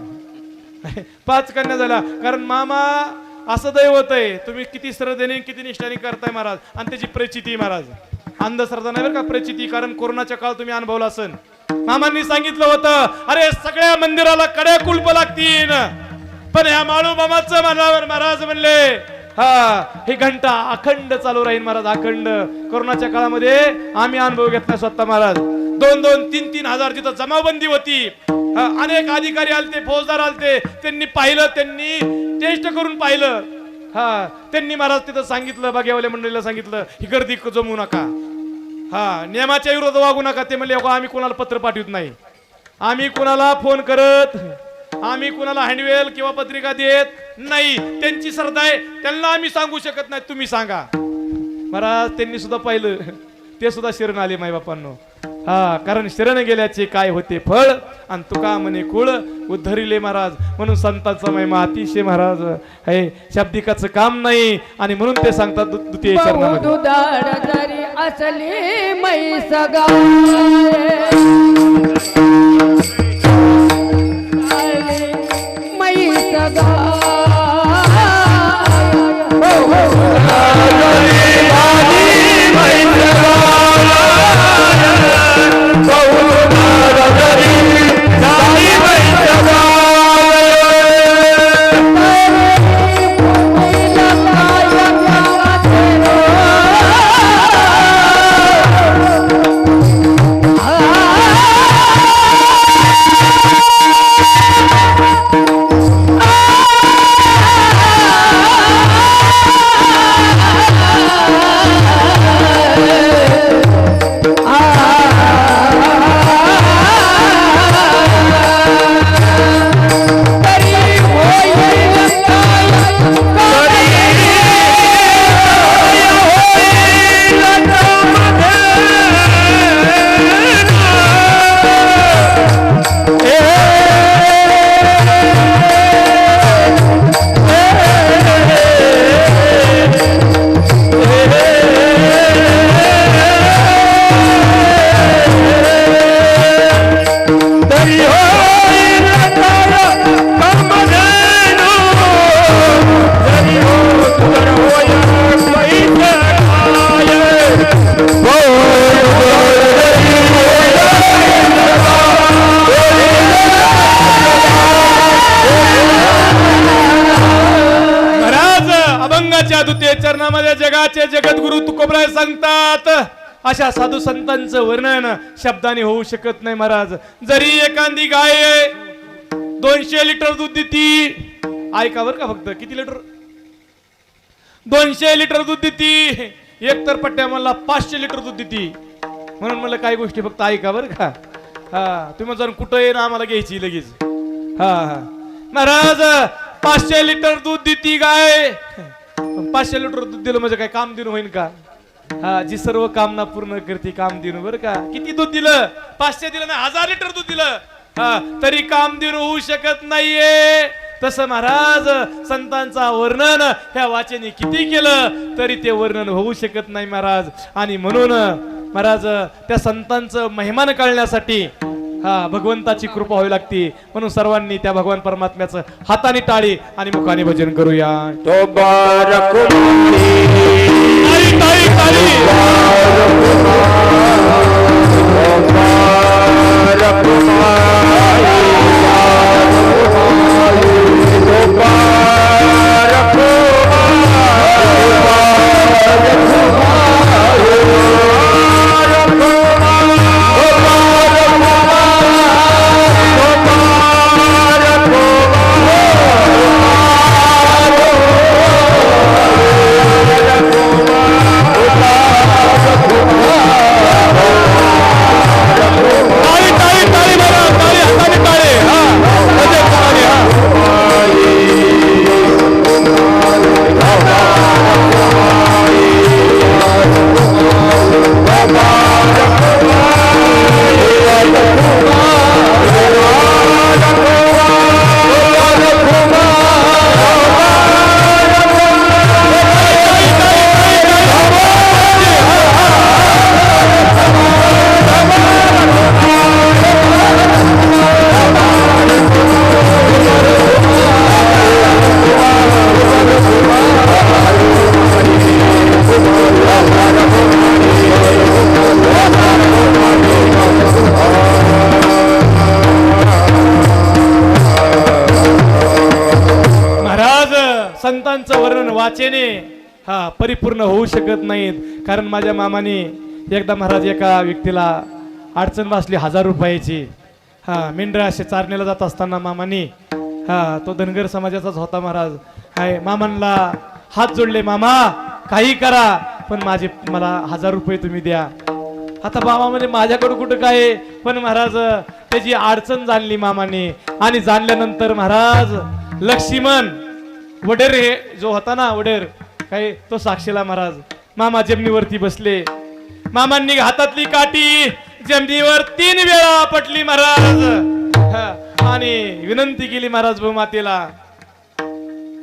5 कन्या झाल्या. कारण मामा असं दैवत आहे, तुम्ही किती श्रद्धेने किती निष्ठाने करताय महाराज. आणि त्याची प्रचिती महाराज, अंधश्रद्धा नाही बरं का, प्रचिती. कारण कोरोनाच्या काळ तुम्ही अनुभवला असन. मामांनी सांगितलं होतं अरे सगळ्या मंदिराला कड्या कुलप लागतील, पण ह्या माळू मामाचं मनावर महाराज म्हणले ही घंटा अखंड चालू राहील महाराज, अखंड. कोरोनाच्या काळामध्ये आम्ही अनुभव घेतला स्वतः महाराज. 2-2, 3-3 हजार जिथं जमावबंदी होती. अनेक अधिकारी आलते, फौजदार आलते. त्यांनी पाहिलं, त्यांनी टेस्ट करून पाहिलं. त्यांनी महाराज तिथं सांगितलं, बागेवाल्या मंडळीला सांगितलं ही गर्दी जमवू नका, नियमाच्या विरोधात वागू नका. ते म्हणले आम्ही कोणाला पत्र पाठवत नाही, आम्ही कोणाला फोन करत, आम्ही कोणाला हँडवेल किंवा पत्रिका देत नाही. त्यांची श्रद्धा आहे, त्यांना आम्ही सांगू शकत नाही, तुम्ही सांगा. महाराज त्यांनी सुद्धा पाहिलं, ते सुद्धा शरण आले मायबापांनो. कारण शरण गेल्याचे काय होते फळ, आणि तुका म्हणे कुळ उद्धरिले महाराज. म्हणून संतांचा महिमा अतिशय महाराज आहे, शाब्दिकाचं काम नाही. आणि म्हणून ते सांगतात द्वितीय चरणामध्ये दुधाड जरी असली म्हैस जगाचे जगद्गुरु तुकोबराय सांगतात अशा साधू संतांचं वर्णन शब्दाने होऊ शकत नाही महाराज. जरी एखादी गाय 200 लिटर दूध देती, ऐका बरं का फक्त, किती लिटर? 200 लिटर दूध देती. एक तर पट्ट्या मला 500 लिटर दूध देती. म्हणून मला काही गोष्टी फक्त ऐका बरं का. तुम्ही जर कुठं ये ना आम्हाला घ्यायची लगेच. महाराज 500 लिटर दूध देती गाय. 500 लिटर दूध दिलं म्हणजे काय काम देणं होईन का? जी सर्व कामना पूर्ण करते काम देणं बरं का. किती दूध दिलं? 500 दिलं नाही, 1000 लिटर दूध दिलं तरी काम देणं होऊ शकत नाहीये. तसं महाराज संतांचा वर्णन ह्या वाचेने किती केलं तरी ते वर्णन होऊ शकत नाही महाराज. आणि म्हणून महाराज त्या संतांचं महिमान कळण्यासाठी भगवंताची कृपा व्हावी लागते. म्हणून सर्वांनी त्या भगवान परमात्म्याचं हाताने टाळी आणि मुखाने भजन करूया. तो बारक वाचेने परिपूर्ण होऊ शकत नाहीत. कारण माझ्या मामाने एकदा महाराज एका व्यक्तीला अडचण वाचली 1000 रुपयाची. मेंढरा असे चारण्याला जात असताना मामाने तो धनगर समाजाचाच होता महाराज. मामांना हात जोडले, मामा काही करा पण मला 1000 रुपये तुम्ही द्या. आता मामा म्हणजे माझ्याकडे कुठं काय आहे? पण महाराज त्याची अडचण जाणली मामाने. आणि जाणल्यानंतर महाराज लक्ष्मण वडेर हे जो होता ना वडेर काय तो साक्षीला महाराज मामा जमिनीवरती बसले. मामांनी हातातली काठी जमिनीवर 3 वेळा पटली महाराज. आणि विनंती केली महाराज भूमातेला.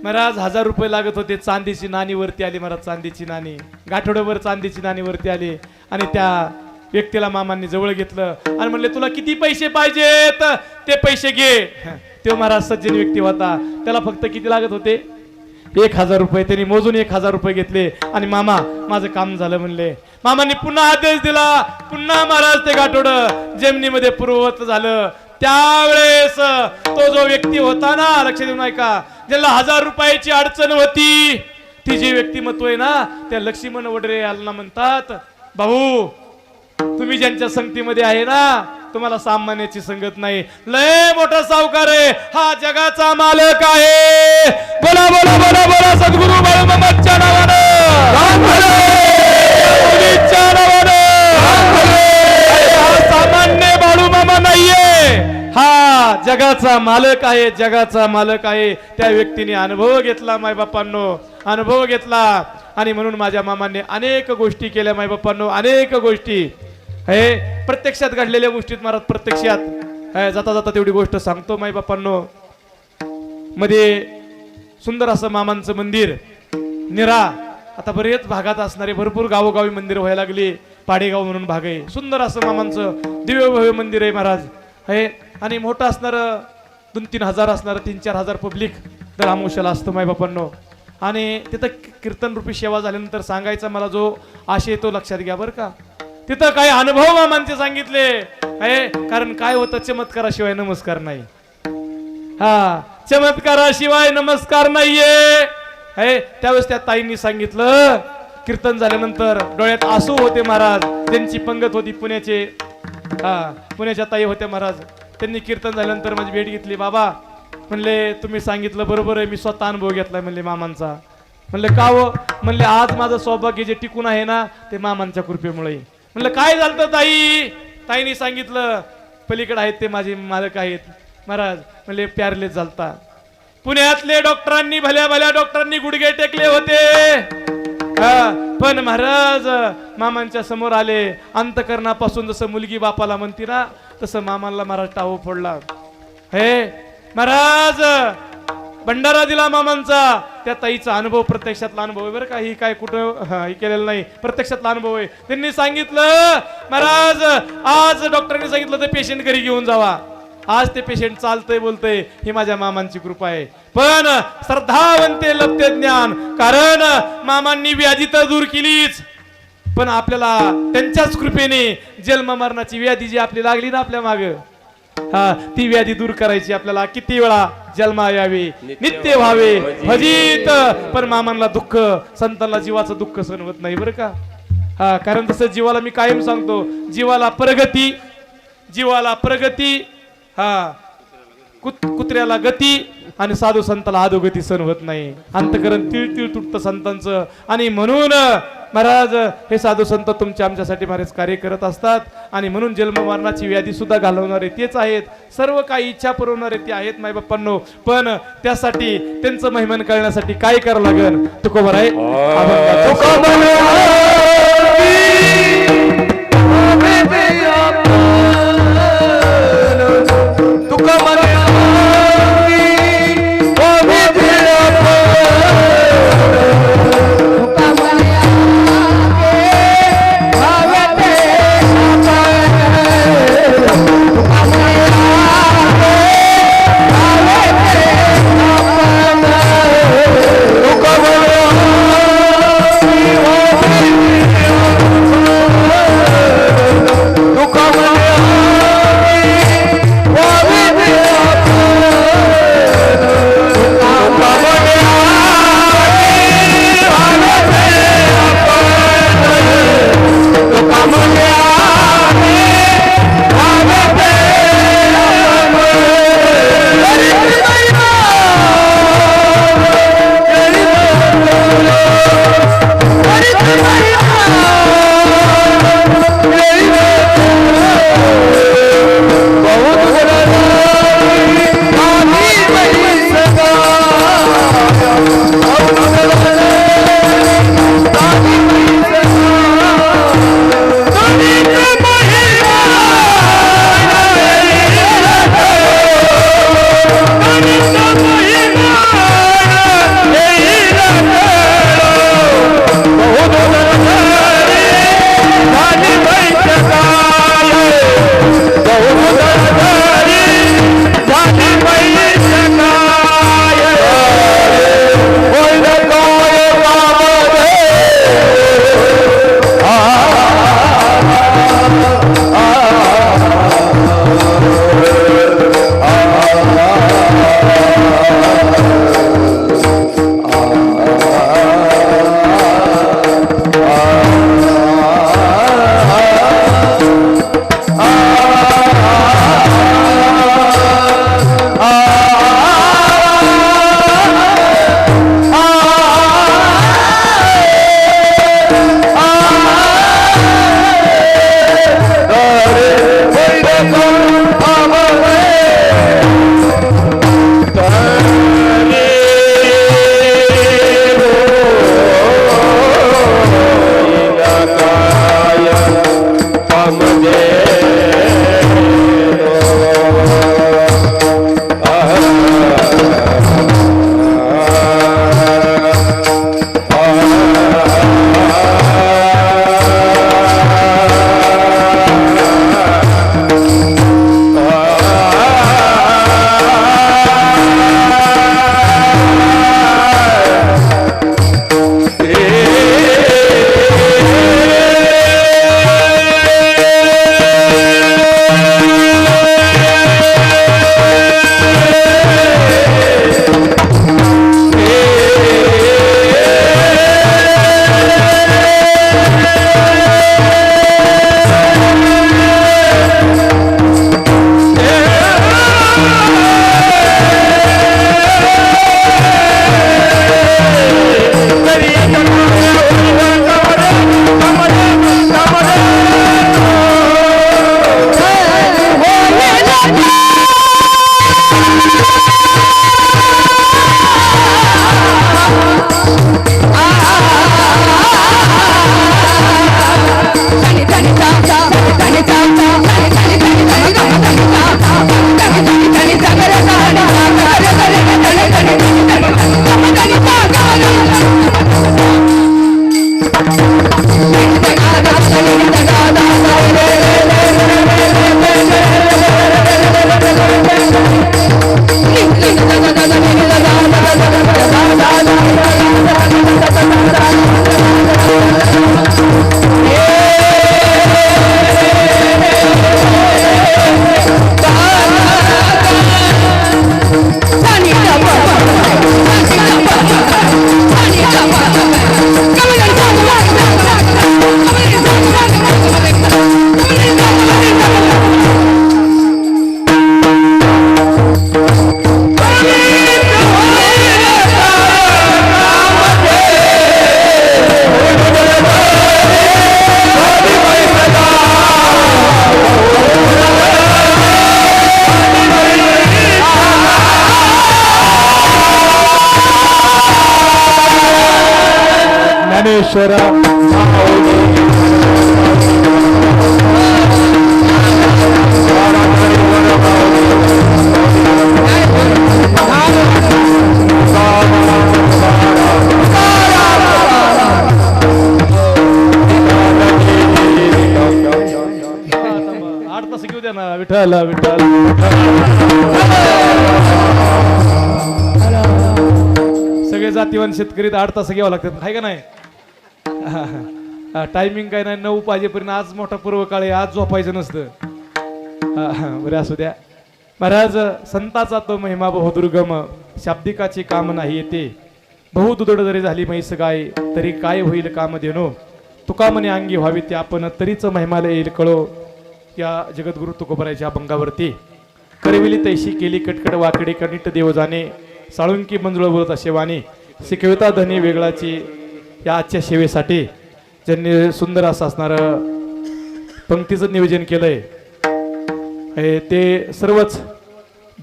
महाराज 1000 रुपये लागत होते. चांदीची नाणी वरती आली महाराज. चांदीची नाणी गाठोड्यावर चांदीची नाणी वरती आली. आणि त्या व्यक्तीला मामांनी जवळ घेतलं आणि म्हणले तुला किती पैसे पाहिजेत ते पैसे घे. तो महाराज सज्जन व्यक्ती होता. त्याला फक्त किती लागत होते? 1000 रुपये. त्यांनी मोजून 1000 रुपये घेतले आणि मामा माझं काम झालं म्हणले. मामांनी पुन्हा आदेश दिला. पुन्हा महाराज ते गाठोडं जमिनीमध्ये पूर्ववत झालं. त्यावेळेस तो जो व्यक्ती होता ना, लक्ष देऊन ऐका, ज्याला 1000 रुपयाची अडचण होती, ती जे व्यक्तिमत्व आहे ना, त्या लक्ष्मण वडरे यांना म्हणतात, भाऊ तुम्ही ज्यांच्या संगतीमध्ये आहे ना, तुम्हाला सामान्याची संगत नाही. लय मोठा सावकार आहे, हा जगाचा मालक आहे. बोला बोला बोला बोला सद्गुरु बाळूमामाच्या सामान्य बाळूमामा नाहीये, हा जगाचा मालक आहे. जगाचा मालक आहे. त्या व्यक्तीने अनुभव घेतला मायबापांनो, अनुभव घेतला. आणि म्हणून माझ्या मामांनी अनेक गोष्टी केल्या मायबापांनो, अनेक गोष्टी हे प्रत्यक्षात घडलेल्या गोष्टीत महाराज प्रत्यक्षात जाता जाता तेवढी गोष्ट सांगतो मायबापांनो. मध्ये सुंदर असं मामांचं मंदिर निरा. आता बरेच भागात असणारे भरपूर गावोगावी मंदिर व्हायला लागली. पाडेगाव म्हणून भाग आहे. सुंदर असं मामांचं दिव्य भव्य मंदिर आहे महाराज. हे आणि मोठं असणारं 2-3 हजार असणारं 3-4 हजार पब्लिक दर आमुष्याला असतं मायबापांनो. आणि तिथं कीर्तन रूपी सेवा झाल्यानंतर सांगायचा मला जो आशय तो लक्षात घ्या बरं का. तिथं काही अनुभव मामांचे सांगितले आहे. कारण काय होतं, चमत्काराशिवाय नमस्कार नाही. चमत्काराशिवाय नमस्कार नाहीये. त्यावेळेस त्या ताईंनी सांगितलं, कीर्तन झाल्यानंतर डोळ्यात आसू होते महाराज. त्यांची पंगत होती पुण्याचे, पुण्याच्या ताई होत्या महाराज. त्यांनी कीर्तन झाल्यानंतर माझी भेट घेतली. बाबा म्हणले तुम्ही सांगितलं बरोबर आहे, मी स्वतः अनुभव घेतलाय म्हणले मामांचा. म्हणले का हो? म्हणले आज माझं सौभाग्य जे टिकून आहे ना, ते मामांच्या कृपेमुळे. म्हणलं काय झालं ताई? ताईने सांगितलं पलीकडे आहेत ते माझे मालक आहेत महाराज. म्हणले प्यारलेच झालता. पुण्यातले डॉक्टरांनी भल्या भल्या डॉक्टरांनी गुडघे टेकले होते. पण महाराज मामांच्या समोर आले. अंतकरणापासून जसं मुलगी बापाला म्हणती ना, तसं मामांना महाराज टाव फोडला. हे महाराज भंडारा दिला मामांचा. त्या ताईचा अनुभव प्रत्यक्षातला अनुभव आहे बरं का. ही काय कुठं हे केलेलं नाही, प्रत्यक्षातला अनुभव आहे. त्यांनी सांगितलं महाराज आज डॉक्टरांनी सांगितलं ते पेशंट घरी घेऊन जावा. आज ते पेशंट चालतंय बोलतंय, ही माझ्या मामांची कृपा आहे. पण श्रद्धावंते लभते ज्ञान. कारण मामांनी व्याधी तर दूर केलीच, पण आपल्याला त्यांच्याच कृपेने जन्म मरणाची व्याधी जी आपली लागली ना आपल्या माग, ती व्याधी दूर करायची. आपल्याला किती वेळा जन्मा यावे, नित्य व्हावे भजित. पण मामांना दुःख, संतांना जीवाचं दुःख सहन होत नाही बरं का. कारण तसं जीवाला मी कायम सांगतो, जीवाला प्रगती, जीवाला प्रगती, कुत्र्याला गती, आणि साधू संताला अधोगती सहन होत नाही. अंतकरण तिळ तिळ तुटतं संतांचं. आणि म्हणून महाराज हे साधू संत तुमच्या आमच्यासाठी महाराज कार्य करत असतात. आणि म्हणून जन्म मरणाची व्याधी सुद्धा घालवणारे तेच आहेत. सर्व काही इच्छा पुरवणारे ते आहेत मायबाप्पांनो. पण त्यासाठी त्यांचं महिमान करण्यासाठी काय करावं लागेल? तुकोबर आहे तुका ज्ञानेश्वरा आठ तास घेऊ द्या ना विठ्ठल विठ्ठल सगळे जातीवान शेतकरी 8 तास घ्यावं लागतात आहे का नाही टायमिंग काय नाही 9 वाजेपर्यंत आज मोठा पूर्व काळ आहे आज झोपायचं नसतं बरे असू द्या महाराज संताचा तो महिमा बहुदुर्गम शाब्दिकाची काम नाही येते बहुदुदड जरी झाली म्हैस गाय तरी काय होईल काम देणो तुका म्हणे अंगी व्हावी ते आपण तरीच महिमाला येईल कळो या जगद्गुरु तुकोबराच्या अभंगावरती करविली तैशी केली कटकट वाकडे कनिट देव जाणे साळुंकी मंजुळ बोलत असे वाणी शिकविता धनी वेगळाची या आजच्या सेवेसाठी ज्यांनी सुंदर असं असणारं पंक्तीचं नियोजन केलंय ते सर्वच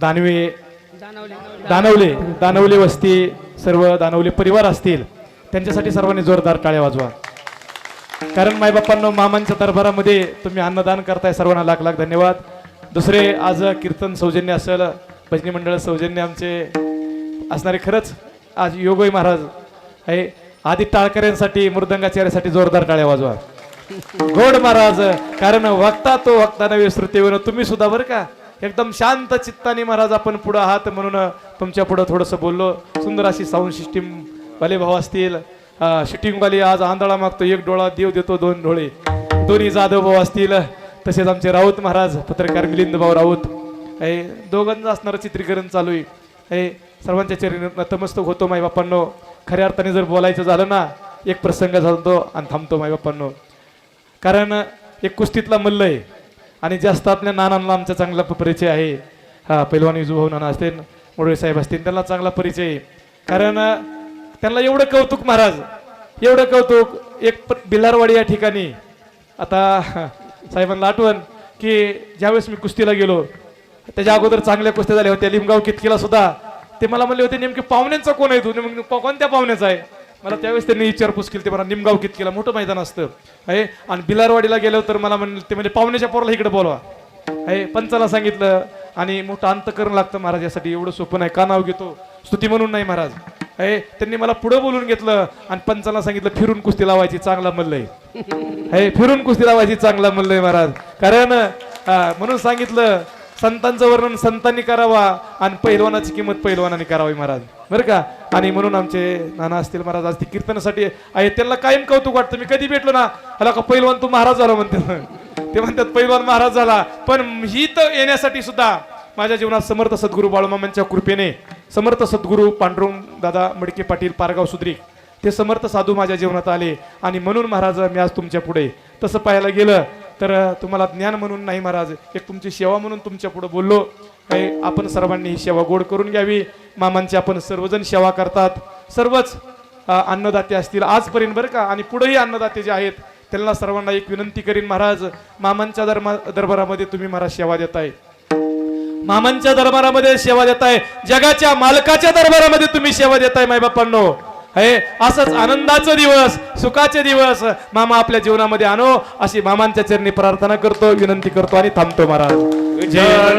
दानवे दानवले वस्ती सर्व दानवले परिवार असतील त्यांच्यासाठी सर्वांनी जोरदार टाळ्या वाजवा कारण मायबापांनो मामांच्या दरबारामध्ये तुम्ही अन्नदान करताय सर्वांना लाख लाख धन्यवाद दुसरे आज कीर्तन सौजन्य असेल भजनी मंडळ सौजन्य आमचे असणारे खरंच आज योगोई महाराज आहे आधी टाळकऱ्यांसाठी मृदंगाचार्यासाठी जोरदार टाळ्या वाजवा गोड महाराज कारण वक्ता तो वक्ता नव्हे श्रुतीवर तुम्ही सुद्धा बरं का एकदम शांत चित्ताने महाराज आपण पुढं आहात म्हणून तुमच्या पुढं थोडंसं बोललो सुंदर अशी साऊंड सिस्टीम वाले भाऊ असतील शूटिंग वाली आज आंधळा मागतो 1 डोळा देव देतो 2 डोळे दोन्ही जाधव भाऊ असतील तसेच आमचे राऊत महाराज पत्रकार मिलिंद भाऊ राऊत हे दोघांचं असणारं चित्रीकरण चालू आहे हे सर्वांच्या चरणी नतमस्तक होतो मायबापांनो खऱ्या अर्थाने जर बोलायचं झालं ना एक प्रसंग झालतो आणि थांबतो मायबापांनो कारण एक कुस्तीतला मल्ल आहे आणि जास्त आपल्या नानांना आमचा चांगला परिचय आहे हा पैलवान विजूभाऊ नाना असतील मोडवे साहेब असतील त्यांना चांगला परिचय आहे कारण त्यांना एवढं कौतुक महाराज एवढं कौतुक एक बिलारवाडी या ठिकाणी आता साहेबांना आठवण की ज्यावेळेस मी कुस्तीला गेलो त्याच्या अगोदर चांगल्या कुस्त्या झाल्या होत्या लिमगाव कितकीला सुद्धा ते मला म्हणले होते नेमके पाहुण्यांचा कोण आहे तू कोणत्या पाहुण्याचा आहे मला त्यावेळेस त्यांनी विचारपूस केली ते मला निमगाव कितकीला मोठं मैदान असतं आहे आणि बिलारवाडीला गेलो तर मला म्हणले ते म्हणजे पाहुण्याच्या पोराला इकडे बोलवा आहे पंचाला सांगितलं आणि मोठं अंतकरण लागतं महाराज यासाठी एवढं सोपं नाही का नाव घेतो स्तुती म्हणून नाही महाराज आहे त्यांनी मला पुढे बोलून घेतलं आणि पंचाला सांगितलं फिरून कुस्ती लावायची चांगला मल्लय आहे फिरून कुस्ती लावायची चांगला मल्लय महाराज कारण म्हणून सांगितलं संतांचं वर्णन संतांनी करावा आणि पैलवानाची किंमत पैलवानाने करावी महाराज बरं का आणि म्हणून आमचे नाना असतील महाराज आज ती कीर्तनासाठी आहे त्यांना कायम कौतुक वाटतं मी कधी भेटलो ना हला का पैलवान तू महाराज झाला म्हणते ते म्हणतात पैलवान महाराज झाला पण ही तर येण्यासाठी सुद्धा माझ्या जीवनात समर्थ सद्गुरू बाळूमामांच्या कृपेने समर्थ सद्गुरू पांडुरंग दादा मडके पाटील पारगाव सुद्रिक ते समर्थ साधू माझ्या जीवनात आले आणि म्हणून महाराज मी आज तुमच्या पुढे तसं पाहायला गेलं तर तुम्हाला ज्ञान म्हणून नाही महाराज एक तुमची सेवा म्हणून तुमच्या पुढे बोललो आपण सर्वांनी ही सेवा गोड करून घ्यावी मामांची आपण सर्वजण सेवा करतात सर्वच अन्नदाते असतील आजपर्यंत बरं का आणि पुढेही अन्नदाते जे आहेत त्यांना सर्वांना एक विनंती करीन महाराज मामांच्या दरबारामध्ये तुम्ही महाराज सेवा देताय मामांच्या दरबारामध्ये सेवा देताय जगाच्या मालकाच्या दरबारामध्ये तुम्ही सेवा देताय मायबापांनो हे असंच आनंदाचे दिवस सुखाचे दिवस मामा आपल्या जीवनामध्ये आणो अशी मामांच्या चरणी प्रार्थना करतो विनंती करतो आणि थांबतो महाराज जय